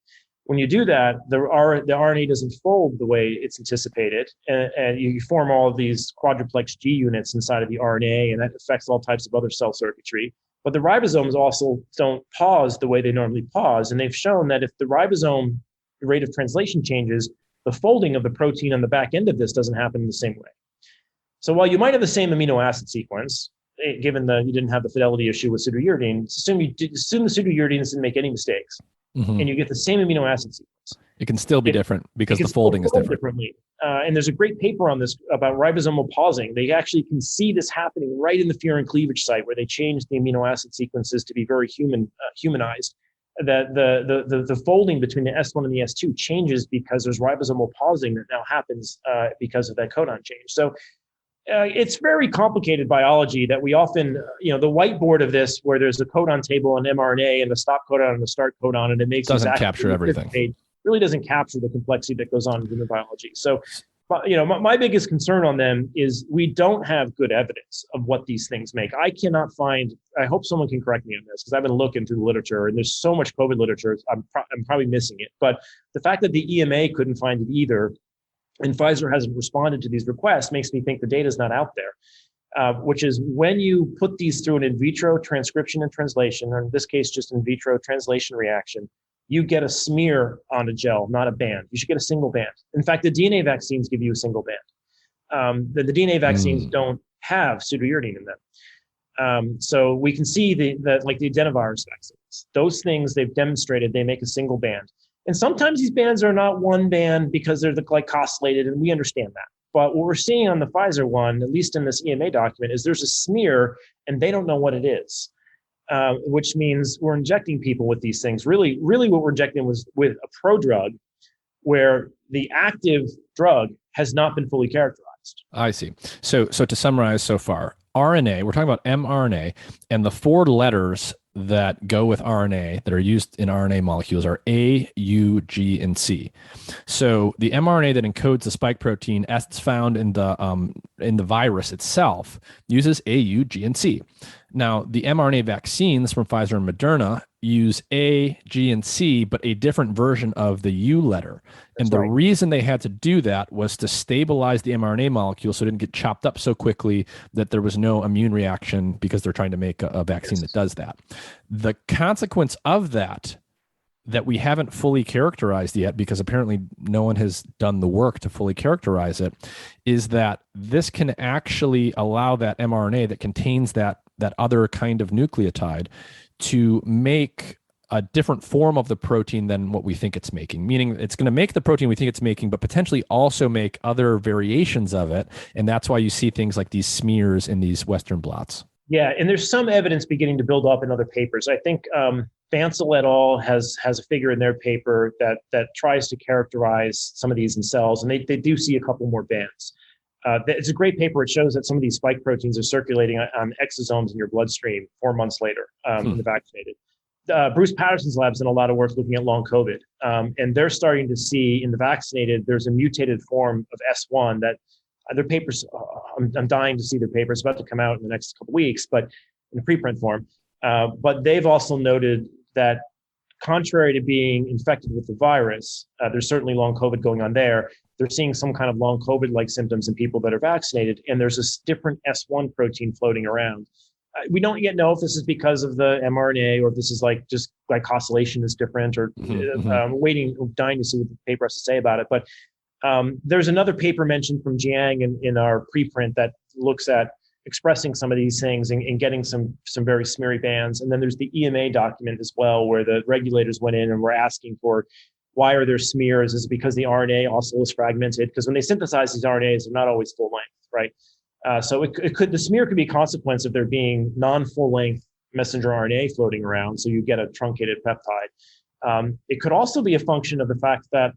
When you do that, the RNA doesn't fold the way it's anticipated, and you form all of these quadruplex G units inside of the RNA, and that affects all types of other cell circuitry. But the ribosomes also don't pause the way they normally pause. And they've shown that if the ribosome rate of translation changes, the folding of the protein on the back end of this doesn't happen in the same way. So while you might have the same amino acid sequence, given you didn't have the fidelity issue with pseudouridine, assume the pseudouridines didn't make any mistakes, and you get the same amino acid sequence. It can still be different because the folding is different. Differently. And there's a great paper on this about ribosomal pausing. They actually can see this happening right in the furin cleavage site, where they change the amino acid sequences to be very humanized. That the folding between the S1 and the S2 changes because there's ribosomal pausing that now happens because of that codon change. So it's very complicated biology that we often, the whiteboard of this, where there's a codon table on mRNA and the stop codon and the start codon, and it makes doesn't capture everything. Really doesn't capture the complexity that goes on in the biology. So, my biggest concern on them is we don't have good evidence of what these things make. I cannot find. I hope someone can correct me on this, because I've been looking through the literature, and there's so much COVID literature. I'm probably missing it. But the fact that the EMA couldn't find it either, and Pfizer hasn't responded to these requests, makes me think the data is not out there. Which is when you put these through an in vitro transcription and translation, or in this case, just in vitro translation reaction, you get a smear on a gel, not a band. You should get a single band. In fact, the DNA vaccines give you a single band. The DNA vaccines don't have pseudouridine in them. So we can see like the adenovirus vaccines. Those things, they've demonstrated they make a single band. And sometimes these bands are not one band because they're glycosylated, and we understand that. But what we're seeing on the Pfizer one, at least in this EMA document, is there's a smear and they don't know what it is. Which means we're injecting people with these things. Really what we're injecting was with a prodrug where the active drug has not been fully characterized. I see. So to summarize so far, RNA, we're talking about mRNA, and the 4 letters that go with RNA that are used in RNA molecules are A, U, G, and C. So the mRNA that encodes the spike protein, as it's found in the virus itself, uses A, U, G, and C. Now, the mRNA vaccines from Pfizer and Moderna use A, G, and C, but a different version of the U letter. And the reason they had to do that was to stabilize the mRNA molecule so it didn't get chopped up so quickly that there was no immune reaction, because they're trying to make a vaccine that does that. The consequence of that we haven't fully characterized yet, because apparently no one has done the work to fully characterize it, is that this can actually allow that mRNA that contains that other kind of nucleotide to make a different form of the protein than what we think it's making, meaning it's going to make the protein we think it's making, but potentially also make other variations of it. And that's why you see things like these smears in these Western blots. Yeah, and there's some evidence beginning to build up in other papers. I think Bansal et al. has a figure in their paper that tries to characterize some of these in cells, and they do see a couple more bands. It's a great paper. It shows that some of these spike proteins are circulating on exosomes in your bloodstream 4 months later in the vaccinated. Bruce Patterson's lab's done a lot of work looking at long COVID, and they're starting to see in the vaccinated, there's a mutated form of S1 that their papers, I'm dying to see their paper. It's about to come out in the next couple of weeks, but in a preprint form. But they've also noted that contrary to being infected with the virus, there's certainly long COVID going on there. They're seeing some kind of long COVID-like symptoms in people that are vaccinated, and there's this different S1 protein floating around. We don't yet know if this is because of the mRNA or if this is like just glycosylation is different, or dying to see what the paper has to say about it. But there's another paper mentioned from Jiang in our preprint that looks at expressing some of these things and getting some very smeary bands. And then there's the EMA document as well, where the regulators went in and were asking for, why are there smears? Is it because the RNA also is fragmented? Because when they synthesize these RNAs, they're not always full length, right? So the smear could be a consequence of there being non-full length messenger RNA floating around, so you get a truncated peptide. It could also be a function of the fact that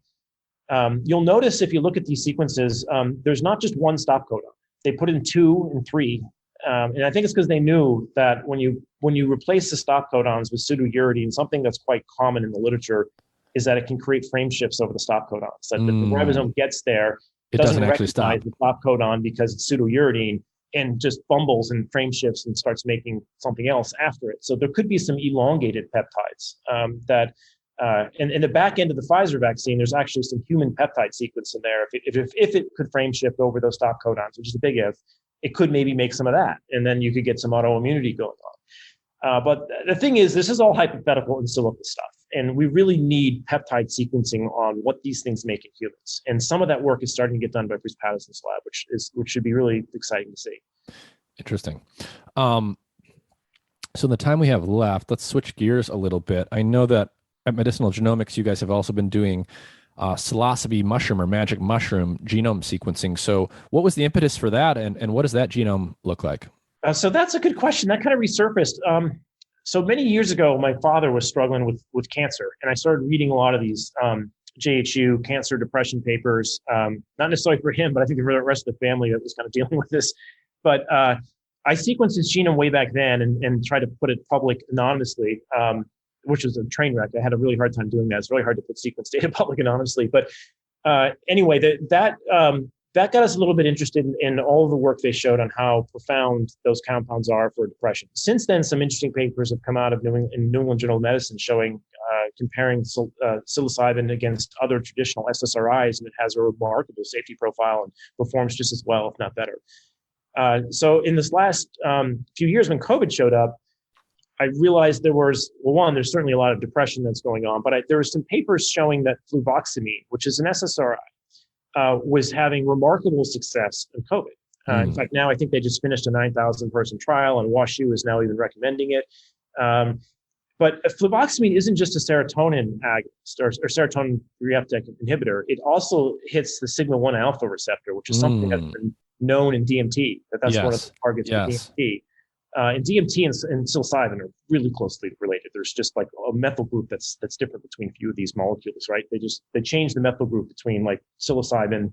you'll notice if you look at these sequences, there's not just one stop codon. They put in 2 and 3, and I think it's because they knew that when you replace the stop codons with pseudouridine, something that's quite common in the literature is that it can create frame shifts over the stop codons. That the ribosome gets there, it doesn't actually recognize the stop codon because it's pseudouridine, and just fumbles and frame shifts and starts making something else after it. So there could be some elongated peptides that. And in the back end of the Pfizer vaccine, there's actually some human peptide sequence in there. If it could frame shift over those stop codons, which is a big if, it could maybe make some of that, and then you could get some autoimmunity going on. But the thing is, this is all hypothetical in silico stuff, and we really need peptide sequencing on what these things make in humans. And some of that work is starting to get done by Bruce Patterson's lab, which should be really exciting to see. Interesting. So in the time we have left, let's switch gears a little bit. I know that at Medicinal Genomics, you guys have also been doing Psilocybe mushroom or magic mushroom genome sequencing. So what was the impetus for that, and what does that genome look like? So that's a good question. That kind of resurfaced. So many years ago, my father was struggling with cancer, and I started reading a lot of these JHU cancer depression papers, not necessarily for him, but I think for the rest of the family that was kind of dealing with this. But I sequenced his genome way back then and tried to put it public anonymously, which was a train wreck. I had a really hard time doing that. It's really hard to put sequence data public anonymously. But anyway, that got us a little bit interested in all of the work they showed on how profound those compounds are for depression. Since then, some interesting papers have come out of New England Journal of Medicine showing comparing psilocybin against other traditional SSRIs, and it has a remarkable safety profile and performs just as well, if not better. So in this last few years, when COVID showed up, I realized there's certainly a lot of depression that's going on, but there were some papers showing that fluvoxamine, which is an SSRI, was having remarkable success in COVID. In fact, now I think they just finished a 9,000 person trial, and WashU is now even recommending it. But fluvoxamine isn't just a serotonin agonist or serotonin reuptake inhibitor. It also hits the sigma-1 alpha receptor, which is something that's been known in DMT, that's one of the targets for DMT. And DMT and psilocybin are really closely related. There's just like a methyl group that's different between a few of these molecules, right? They changed the methyl group between like psilocybin,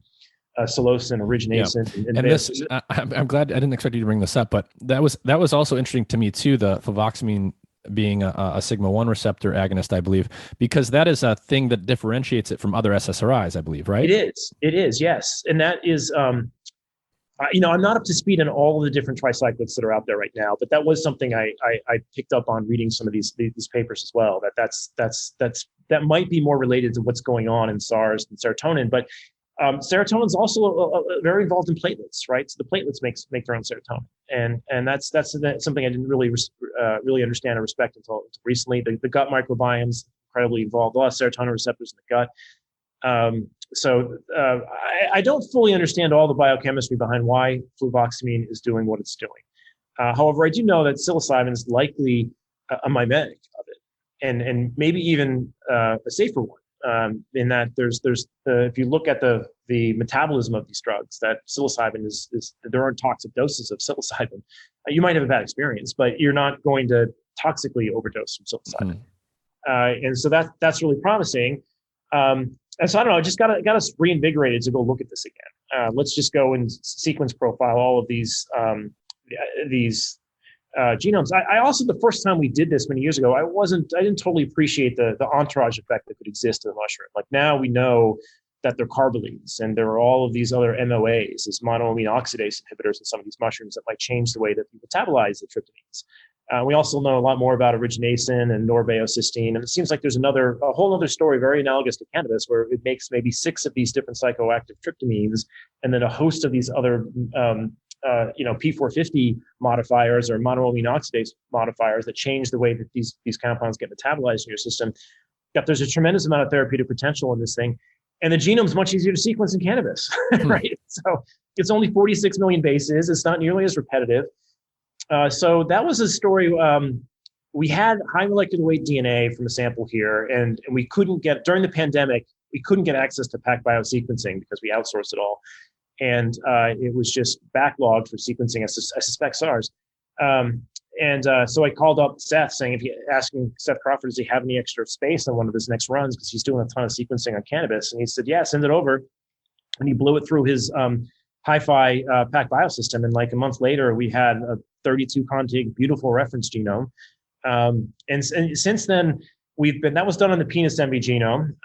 psilocin, originacin, and this. I'm glad I didn't expect you to bring this up, but that was also interesting to me too. The fluvoxamine being a sigma-1 receptor agonist, I believe, because that is a thing that differentiates it from other SSRIs, I believe, right? It is, yes, and that is. I'm not up to speed on all of the different tricyclics that are out there right now, but that was something I picked up on reading some of these papers as well. That might be more related to what's going on in SARS and serotonin, but serotonin is also very involved in platelets, right? So the platelets make their own serotonin, and that's something I didn't really understand or respect until recently. The gut microbiome is incredibly involved. A lot of serotonin receptors in the gut. So I don't fully understand all the biochemistry behind why fluvoxamine is doing what it's doing. However, I do know that psilocybin is likely a mimetic of it, and maybe even a safer one. In that there's if you look at the metabolism of these drugs, that psilocybin is there aren't toxic doses of psilocybin. You might have a bad experience, but you're not going to toxically overdose from psilocybin. And so that's really promising. And so I don't know, I just got us reinvigorated to go look at this again. let's just go and sequence profile all of these genomes. I also, the first time we did this many years ago, I didn't totally appreciate the entourage effect that could exist in the mushroom. Like now we know that they're carbolines, and there are all of these other MOAs, these monoamine oxidase inhibitors in some of these mushrooms that might change the way that we metabolize the tryptamines. We also know a lot more about originacin and norbaeocystine, and it seems like there's a whole other story very analogous to cannabis, where it makes maybe 6 of these different psychoactive tryptamines, and then a host of these other P450 modifiers or monoamine oxidase modifiers that change the way that these compounds get metabolized in your system. That there's a tremendous amount of therapeutic potential in this thing. And the genome's much easier to sequence than cannabis, right? So it's only 46 million bases. It's not nearly as repetitive. So that was a story. We had high molecular weight DNA from a sample here, and we couldn't get, during the pandemic, we couldn't get access to PacBio sequencing because we outsourced it all. And it was just backlogged for sequencing, I suspect SARS. So I called up Seth asking Seth Crawford, does he have any extra space on one of his next runs? Because he's doing a ton of sequencing on cannabis. And he said, yeah, send it over. And he blew it through his hi-fi PacBio system. And like a month later, we had a 32 contig, beautiful reference genome. And since then, that was done on the penis envy genome.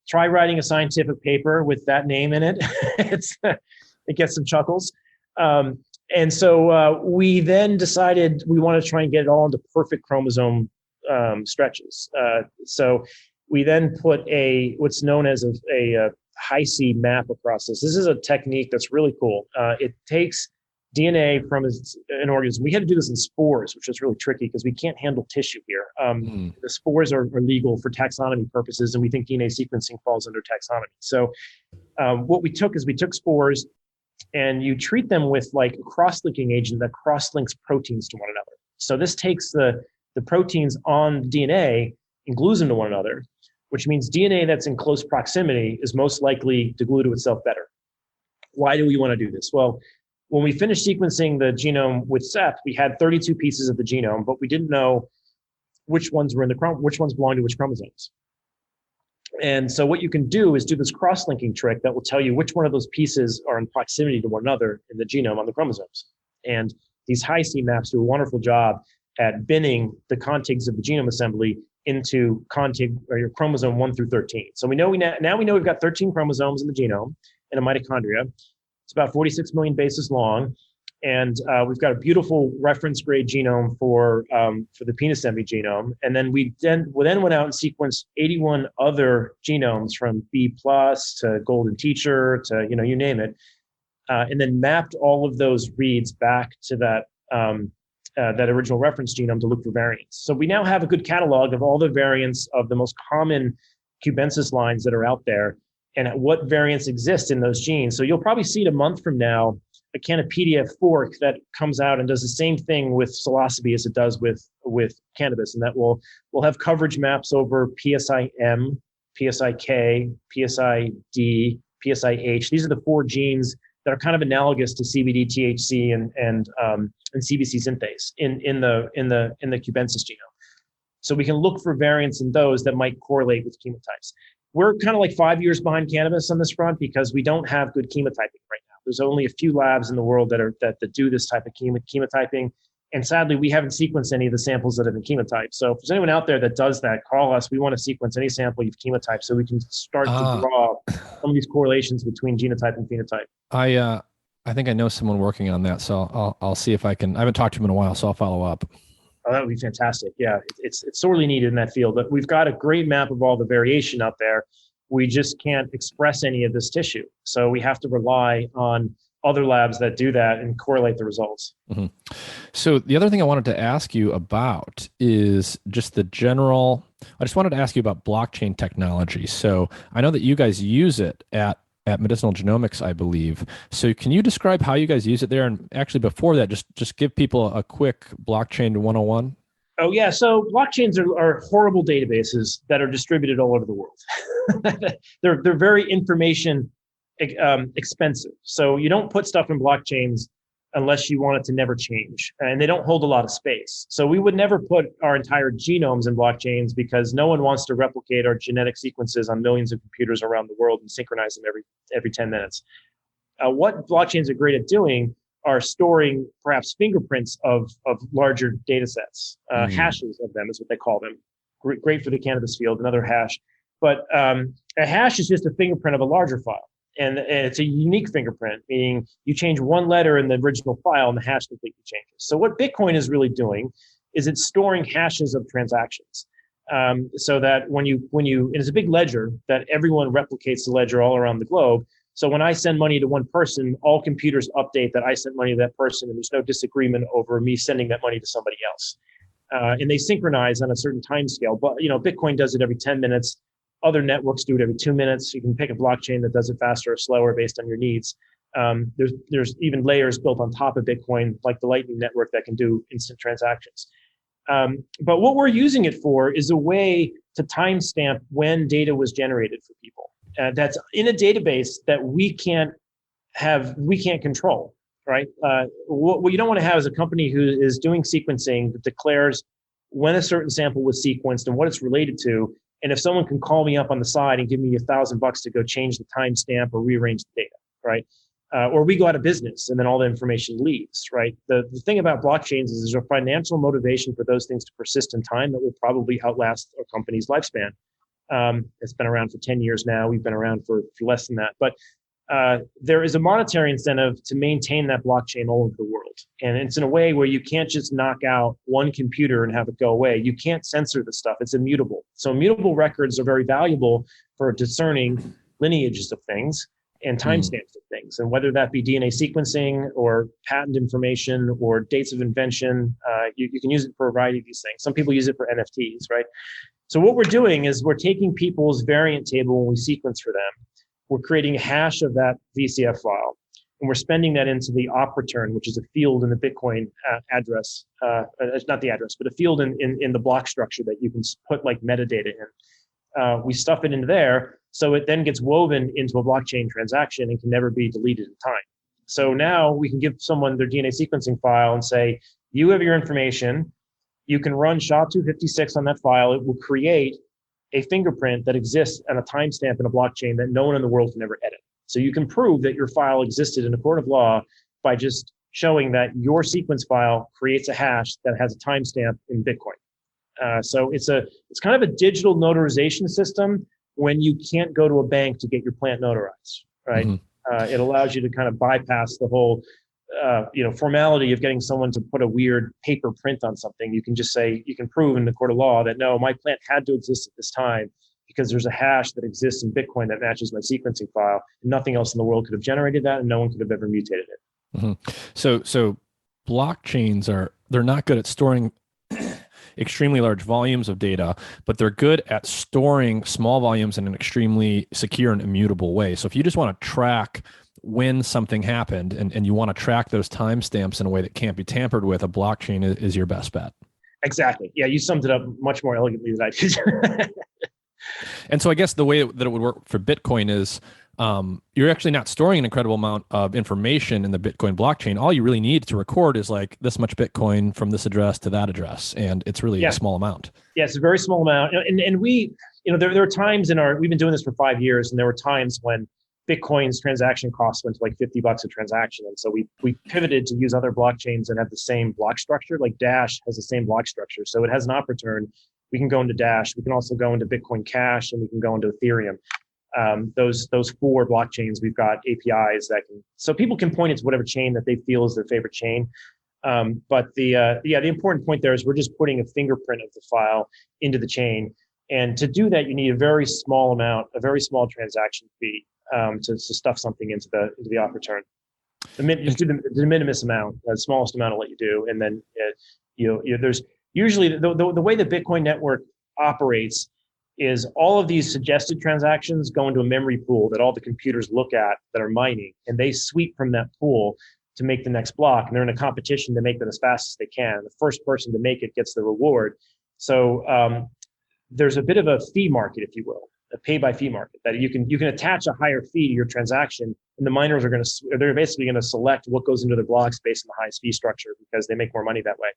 Try writing a scientific paper with that name in it. It gets some chuckles. And so we then decided we want to try and get it all into perfect chromosome stretches. So we then put what's known as a high-C map across this. This is a technique that's really cool. It takes DNA from an organism. We had to do this in spores, which was really tricky because we can't handle tissue here. The spores are legal for taxonomy purposes, and we think DNA sequencing falls under taxonomy. So what we took spores, and you treat them with like a cross-linking agent that cross-links proteins to one another. So this takes the proteins on DNA and glues them to one another, which means DNA that's in close proximity is most likely to glue to itself better. Why do we want to do this? Well, when we finished sequencing the genome with Seth, we had 32 pieces of the genome, but we didn't know which ones were which ones belong to which chromosomes. And so what you can do is do this cross-linking trick that will tell you which one of those pieces are in proximity to one another in the genome on the chromosomes. And these high-C maps do a wonderful job at binning the contigs of the genome assembly into contig or your chromosome 1 through 13. So now we know we've got 13 chromosomes in the genome in a mitochondria. It's about 46 million bases long. And we've got a beautiful reference grade genome for the penis envy genome. And then we went out and sequenced 81 other genomes from B+ to Golden Teacher to, you name it. And then mapped all of those reads back to that original reference genome to look for variants. So we now have a good catalog of all the variants of the most common cubensis lines that are out there and what variants exist in those genes. So you'll probably see it a month from now, a Cannabidiol fork that comes out and does the same thing with Psilocybe as it does with cannabis, and that will have coverage maps over PSI-M, PSI-K, PSI-D, PSI-H. These are the 4 genes that are kind of analogous to CBD, THC, and CBC synthase in the cubensis genome. So we can look for variants in those that might correlate with chemotypes. We're kind of like 5 years behind cannabis on this front because we don't have good chemotyping right now. There's only a few labs in the world that do this type of chemotyping. And sadly, we haven't sequenced any of the samples that have been chemotyped. So if there's anyone out there that does that, call us. We want to sequence any sample you've chemotyped so we can start to draw some of these correlations between genotype and phenotype. I think I know someone working on that, so I'll see if I can. I haven't talked to him in a while, so I'll follow up. Oh, that would be fantastic. Yeah, it's sorely needed in that field. But we've got a great map of all the variation out there. We just can't express any of this tissue. So we have to rely on other labs that do that and correlate the results. Mm-hmm. So the other thing I wanted to ask you about is just I just wanted to ask you about blockchain technology. So I know that you guys use it at Medicinal Genomics, I believe. So can you describe how you guys use it there? And actually before that, just give people a quick blockchain 101. Oh yeah, so blockchains are horrible databases that are distributed all over the world. They're very information expensive. So you don't put stuff in blockchains unless you want it to never change, and they don't hold a lot of space. So we would never put our entire genomes in blockchains because no one wants to replicate our genetic sequences on millions of computers around the world and synchronize them every 10 minutes. What blockchains are great at doing are storing perhaps fingerprints of larger data sets, hashes of them is what they call them. Great for the cannabis field, another hash. But a hash is just a fingerprint of a larger file. And it's a unique fingerprint, meaning you change one letter in the original file and the hash completely changes. So what Bitcoin is really doing is it's storing hashes of transactions. So that when you, it's a big ledger that everyone replicates the ledger all around the globe. So when I send money to one person, all computers update that I sent money to that person, and there's no disagreement over me sending that money to somebody else. And they synchronize on a certain time scale. But Bitcoin does it every 10 minutes. Other networks do it every 2 minutes. You can pick a blockchain that does it faster or slower based on your needs. There's even layers built on top of Bitcoin, like the Lightning Network, that can do instant transactions. But what we're using it for is a way to timestamp when data was generated for people. That's in a database that we can't control, right? What you don't want to have is a company who is doing sequencing that declares when a certain sample was sequenced and what it's related to. And if someone can call me up on the side and give me $1,000 to go change the timestamp or rearrange the data, right? Or we go out of business and then all the information leaves, right? The thing about blockchains is there's a financial motivation for those things to persist in time that will probably outlast a company's lifespan. It's been around for 10 years now. We've been around for less than that. But there is a monetary incentive to maintain that blockchain all over the world. And it's in a way where you can't just knock out one computer and have it go away. You can't censor the stuff. It's immutable. So immutable records are very valuable for discerning lineages of things and timestamps of things. And whether that be DNA sequencing or patent information or dates of invention, you can use it for a variety of these things. Some people use it for NFTs, right? So what we're doing is we're taking people's variant table when we sequence for them. We're creating a hash of that VCF file, and we're spending that into the op return, which is a field in the Bitcoin address. It's not the address, but a field in the block structure that you can put like metadata in. We stuff it into there, so it then gets woven into a blockchain transaction and can never be deleted in time. So now we can give someone their DNA sequencing file and say, you have your information. You can run SHA-256 on that file. It will create a fingerprint that exists on a timestamp in a blockchain that no one in the world can ever edit. So you can prove that your file existed in a court of law by just showing that your sequence file creates a hash that has a timestamp in Bitcoin. So it's kind of a digital notarization system when you can't go to a bank to get your plant notarized, right? It allows you to kind of bypass the whole formality of getting someone to put a weird paper print on something. You can just say, you can prove in the court of law that no, my plant had to exist at this time because there's a hash that exists in Bitcoin that matches my sequencing file. And nothing else in the world could have generated that, and no one could have ever mutated it. So blockchains they're not good at storing extremely large volumes of data, but they're good at storing small volumes in an extremely secure and immutable way. So if you just want to track when something happened and you want to track those timestamps in a way that can't be tampered with, a blockchain is your best bet. Exactly. Yeah, you summed it up much more elegantly than I did. And so I guess the way that it would work for Bitcoin is you're actually not storing an incredible amount of information in the Bitcoin blockchain. All you really need to record is like this much Bitcoin from this address to that address. And it's really a small amount. Yeah, it's a very small amount. And we, there are times we've been doing this for 5 years, and there were times when Bitcoin's transaction costs went to like $50 a transaction. And so we pivoted to use other blockchains that have the same block structure. Like Dash has the same block structure. So it has an op return. We can go into Dash. We can also go into Bitcoin Cash, and we can go into Ethereum. Those 4 blockchains, we've got APIs that can, so people can point it to whatever chain that they feel is their favorite chain. But the important point there is we're just putting a fingerprint of the file into the chain. And to do that, you need a very small transaction fee to stuff something into the op return. Just do the de minimis amount, the smallest amount will let you do. And then there's usually the way the Bitcoin network operates is all of these suggested transactions go into a memory pool that all the computers look at that are mining, and they sweep from that pool to make the next block. And they're in a competition to make that as fast as they can. The first person to make it gets the reward. So there's a bit of a fee market, if you will, a pay-by-fee market, that you can attach a higher fee to your transaction, and the miners they're basically going to select what goes into the blocks based on the highest fee structure because they make more money that way.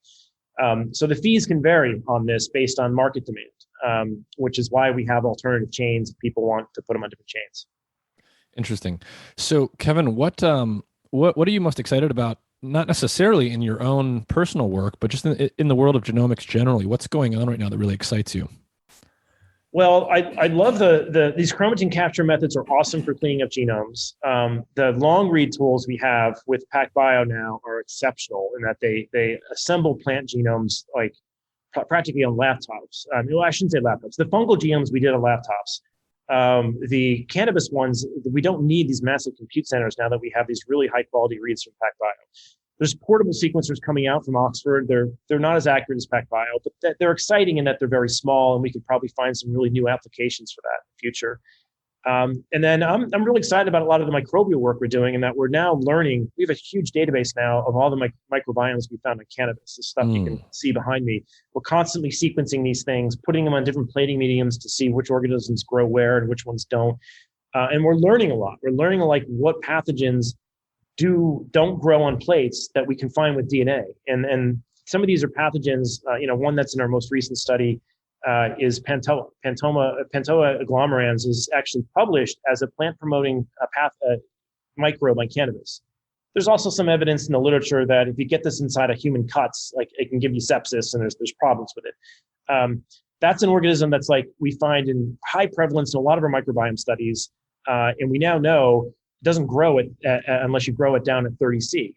So the fees can vary on this based on market demand, which is why we have alternative chains if people want to put them on different chains. Interesting. So, Kevin, what are you most excited about? Not necessarily in your own personal work, but just in the world of genomics generally. What's going on right now that really excites you? Well, I love these chromatin capture methods are awesome for cleaning up genomes. The long read tools we have with PacBio now are exceptional in that they assemble plant genomes like practically on laptops. Well, I shouldn't say laptops. The fungal genomes we did on laptops. The cannabis ones, we don't need these massive compute centers now that we have these really high quality reads from PacBio. There's portable sequencers coming out from Oxford. They're not as accurate as PacBio, but they're exciting in that they're very small, and we could probably find some really new applications for that in the future. And then I'm really excited about a lot of the microbial work we're doing, and that we're now learning. We have a huge database now of all the microbiomes we found in cannabis. The stuff you can see behind me. We're constantly sequencing these things, putting them on different plating mediums to see which organisms grow where and which ones don't. And we're learning a lot. We're learning like what pathogens don't grow on plates that we can find with DNA. And some of these are pathogens. One that's in our most recent study is Pentoa. Pentoa agglomerans is actually published as a plant-promoting microbe on cannabis. There's also some evidence in the literature that if you get this inside of human cuts, like it can give you sepsis, and there's problems with it. That's an organism that's like we find in high prevalence in a lot of our microbiome studies, and we now know it doesn't grow it unless you grow it down at 30C.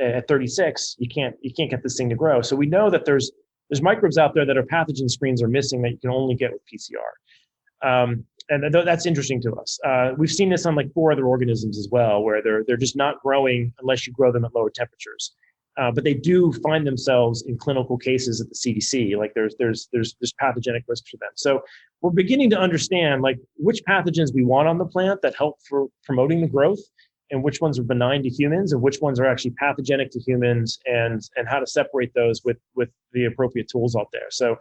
At 36, you can't get this thing to grow. So we know that there's microbes out there that our pathogen screens are missing that you can only get with PCR. And that's interesting to us. We've seen this on like 4 other organisms as well, where they're just not growing unless you grow them at lower temperatures. But they do find themselves in clinical cases at the CDC. Like there's pathogenic risk for them. So we're beginning to understand like which pathogens we want on the plant that help for promoting the growth, and which ones are benign to humans, and which ones are actually pathogenic to humans, and how to separate those with the appropriate tools out there. So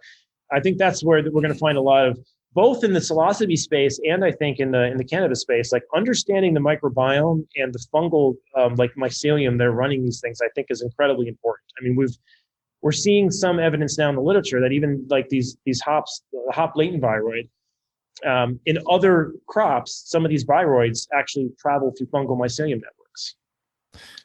I think that's where we're going to find a lot of, both in the psilocybe space and I think in the cannabis space, like understanding the microbiome and the fungal like mycelium they're running these things, I think is incredibly important. I mean, we're seeing some evidence now in the literature that even like these hops, the hop latent viroid, in other crops, some of these viroids actually travel through fungal mycelium networks.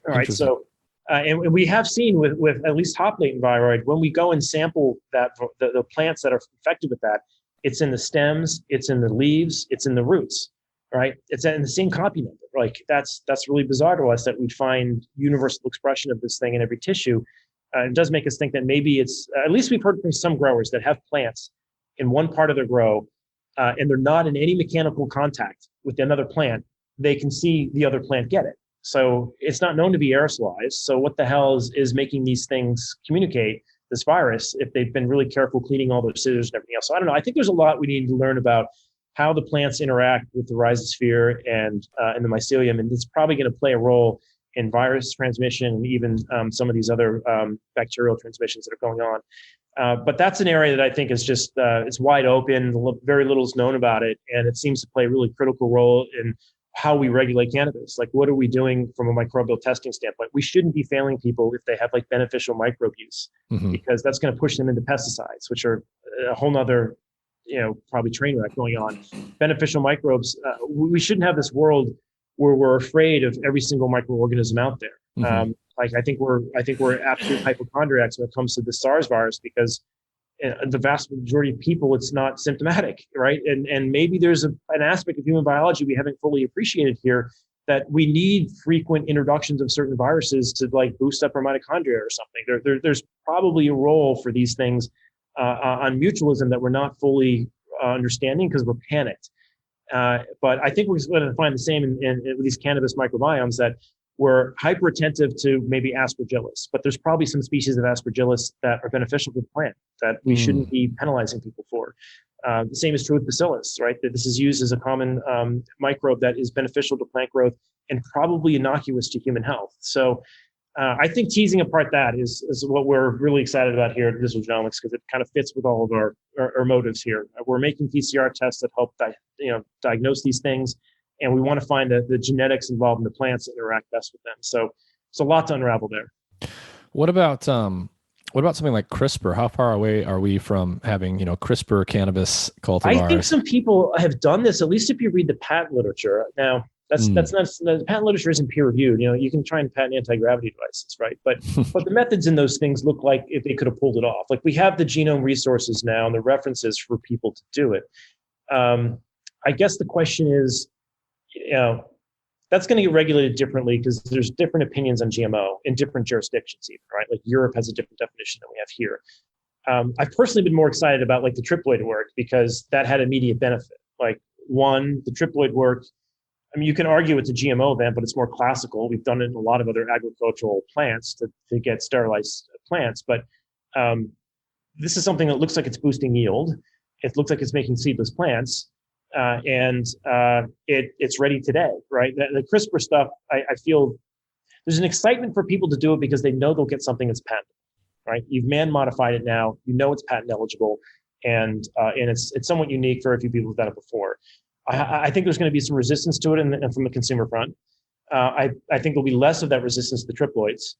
All right, so and we have seen with at least hop latent viroid, when we go and sample the plants that are infected with that, it's in the stems, it's in the leaves, it's in the roots, right? It's in the same copy number. Like that's really bizarre to us that we'd find universal expression of this thing in every tissue. It does make us think that maybe it's, at least we've heard from some growers that have plants in one part of their grow, and they're not in any mechanical contact with another plant, they can see the other plant get it. So it's not known to be aerosolized. So what the hell is making these things communicate this virus if they've been really careful cleaning all their scissors and everything else? So I don't know. I think there's a lot we need to learn about how the plants interact with the rhizosphere and the mycelium, and it's probably going to play a role in virus transmission and even some of these other bacterial transmissions that are going on. But that's an area that I think is just, it's wide open. Very little is known about it. And it seems to play a really critical role in how we regulate cannabis. Like, what are we doing from a microbial testing standpoint? We shouldn't be failing people if they have like beneficial microbe use, because that's going to push them into pesticides, which are a whole nother, probably train wreck going on. Beneficial microbes, we shouldn't have this world where we're afraid of every single microorganism out there. Like I think we're absolute hypochondriacs when it comes to the SARS virus, because the vast majority of people, it's not symptomatic, right? And maybe there's an aspect of human biology we haven't fully appreciated here, that we need frequent introductions of certain viruses to like boost up our mitochondria or something. There's probably a role for these things on mutualism that we're not fully understanding because we're panicked. But I think we're going to find the same in these cannabis microbiomes, that we're hyper attentive to maybe aspergillus, but there's probably some species of aspergillus that are beneficial to the plant that we shouldn't be penalizing people for. The same is true with bacillus, right? That this is used as a common microbe that is beneficial to plant growth and probably innocuous to human health. So I think teasing apart that is what we're really excited about here at Medicinal Genomics, because it kind of fits with all of our motives here. We're making PCR tests that help diagnose these things, and we want to find the genetics involved in the plants that interact best with them. So it's a lot to unravel there. What about something like CRISPR? How far away are we from having, CRISPR cannabis cultivars? I think some people have done this, at least if you read the patent literature. Now, That's not, the patent literature isn't peer reviewed. You can try and patent anti-gravity devices, right? But the methods in those things look like if they could have pulled it off. Like we have the genome resources now and the references for people to do it. I guess the question is, that's going to get regulated differently because there's different opinions on GMO in different jurisdictions, even, right? Like Europe has a different definition than we have here. I've personally been more excited about like the triploid work because that had immediate benefit. Like one, the triploid work, I mean, you can argue it's a GMO event, but it's more classical. We've done it in a lot of other agricultural plants to get sterilized plants. But this is something that looks like it's boosting yield. It looks like it's making seedless plants. And it's ready today, right? The CRISPR stuff, I feel there's an excitement for people to do it because they know they'll get something that's patentable, right? You've man-modified it now. It's patent eligible. And it's somewhat unique. Very few people have done it before. I think there's going to be some resistance to it and from the consumer front. I think there'll be less of that resistance to the triploids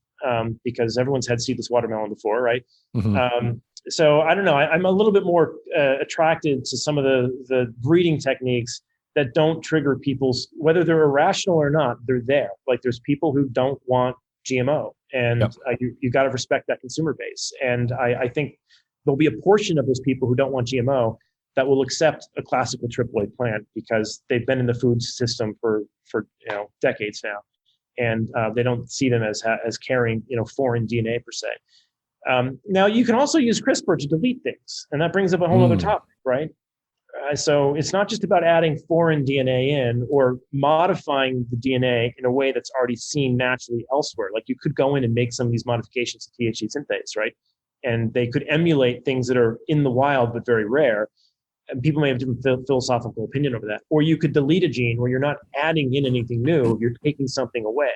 because everyone's had seedless watermelon before, right? Mm-hmm. So I don't know. I'm a little bit more attracted to some of the breeding techniques that don't trigger people's, whether they're irrational or not, they're there. Like there's people who don't want GMO, and you got to respect that consumer base. And I think there'll be a portion of those people who don't want GMO that will accept a classical triploid plant because they've been in the food system for decades now, and they don't see them as carrying foreign DNA per se. Now you can also use CRISPR to delete things, and that brings up a whole other topic, right? So it's not just about adding foreign DNA in or modifying the DNA in a way that's already seen naturally elsewhere. Like you could go in and make some of these modifications to THC synthase, right? And they could emulate things that are in the wild but very rare. And people may have different philosophical opinion over that. Or you could delete a gene where you're not adding in anything new, you're taking something away.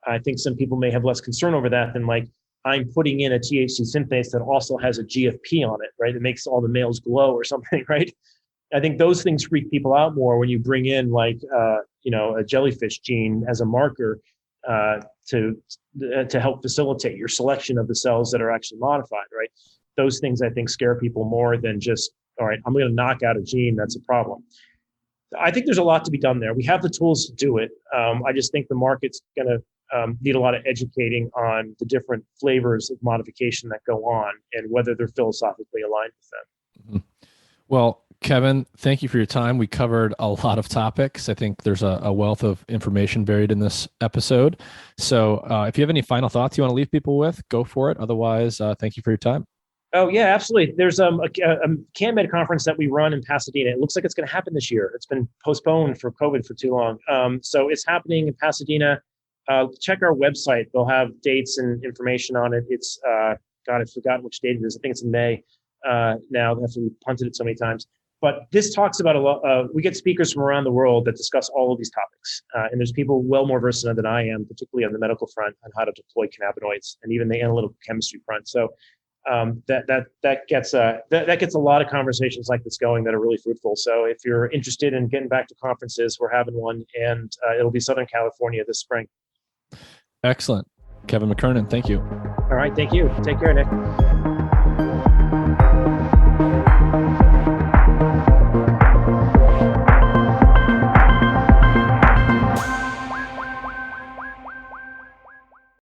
I think some people may have less concern over that than like, I'm putting in a THC synthase that also has a GFP on it, right? It makes all the males glow or something, right? I think those things freak people out more when you bring in like, a jellyfish gene as a marker to help facilitate your selection of the cells that are actually modified, right? Those things I think scare people more than just, all right, I'm going to knock out a gene. That's a problem. I think there's a lot to be done there. We have the tools to do it. I just think the market's going to need a lot of educating on the different flavors of modification that go on and whether they're philosophically aligned with them. Mm-hmm. Well, Kevin, thank you for your time. We covered a lot of topics. I think there's a wealth of information buried in this episode. So if you have any final thoughts you want to leave people with, go for it. Otherwise, thank you for your time. Oh, yeah, absolutely. There's a CanMed conference that we run in Pasadena. It looks like it's going to happen this year. It's been postponed for COVID for too long. So it's happening in Pasadena. Check our website. They'll have dates and information on it. It's, I've forgotten which date it is. I think it's in May now after we punted it so many times. But this talks about a lot. We get speakers from around the world that discuss all of these topics. And there's people well more versed than I am, particularly on the medical front, on how to deploy cannabinoids and even the analytical chemistry front. So that gets a lot of conversations like this going that are really fruitful. So if you're interested in getting back to conferences, we're having one, and it'll be Southern California this spring. Excellent. Kevin McKernan, thank you. All right. Thank you. Take care, Nick.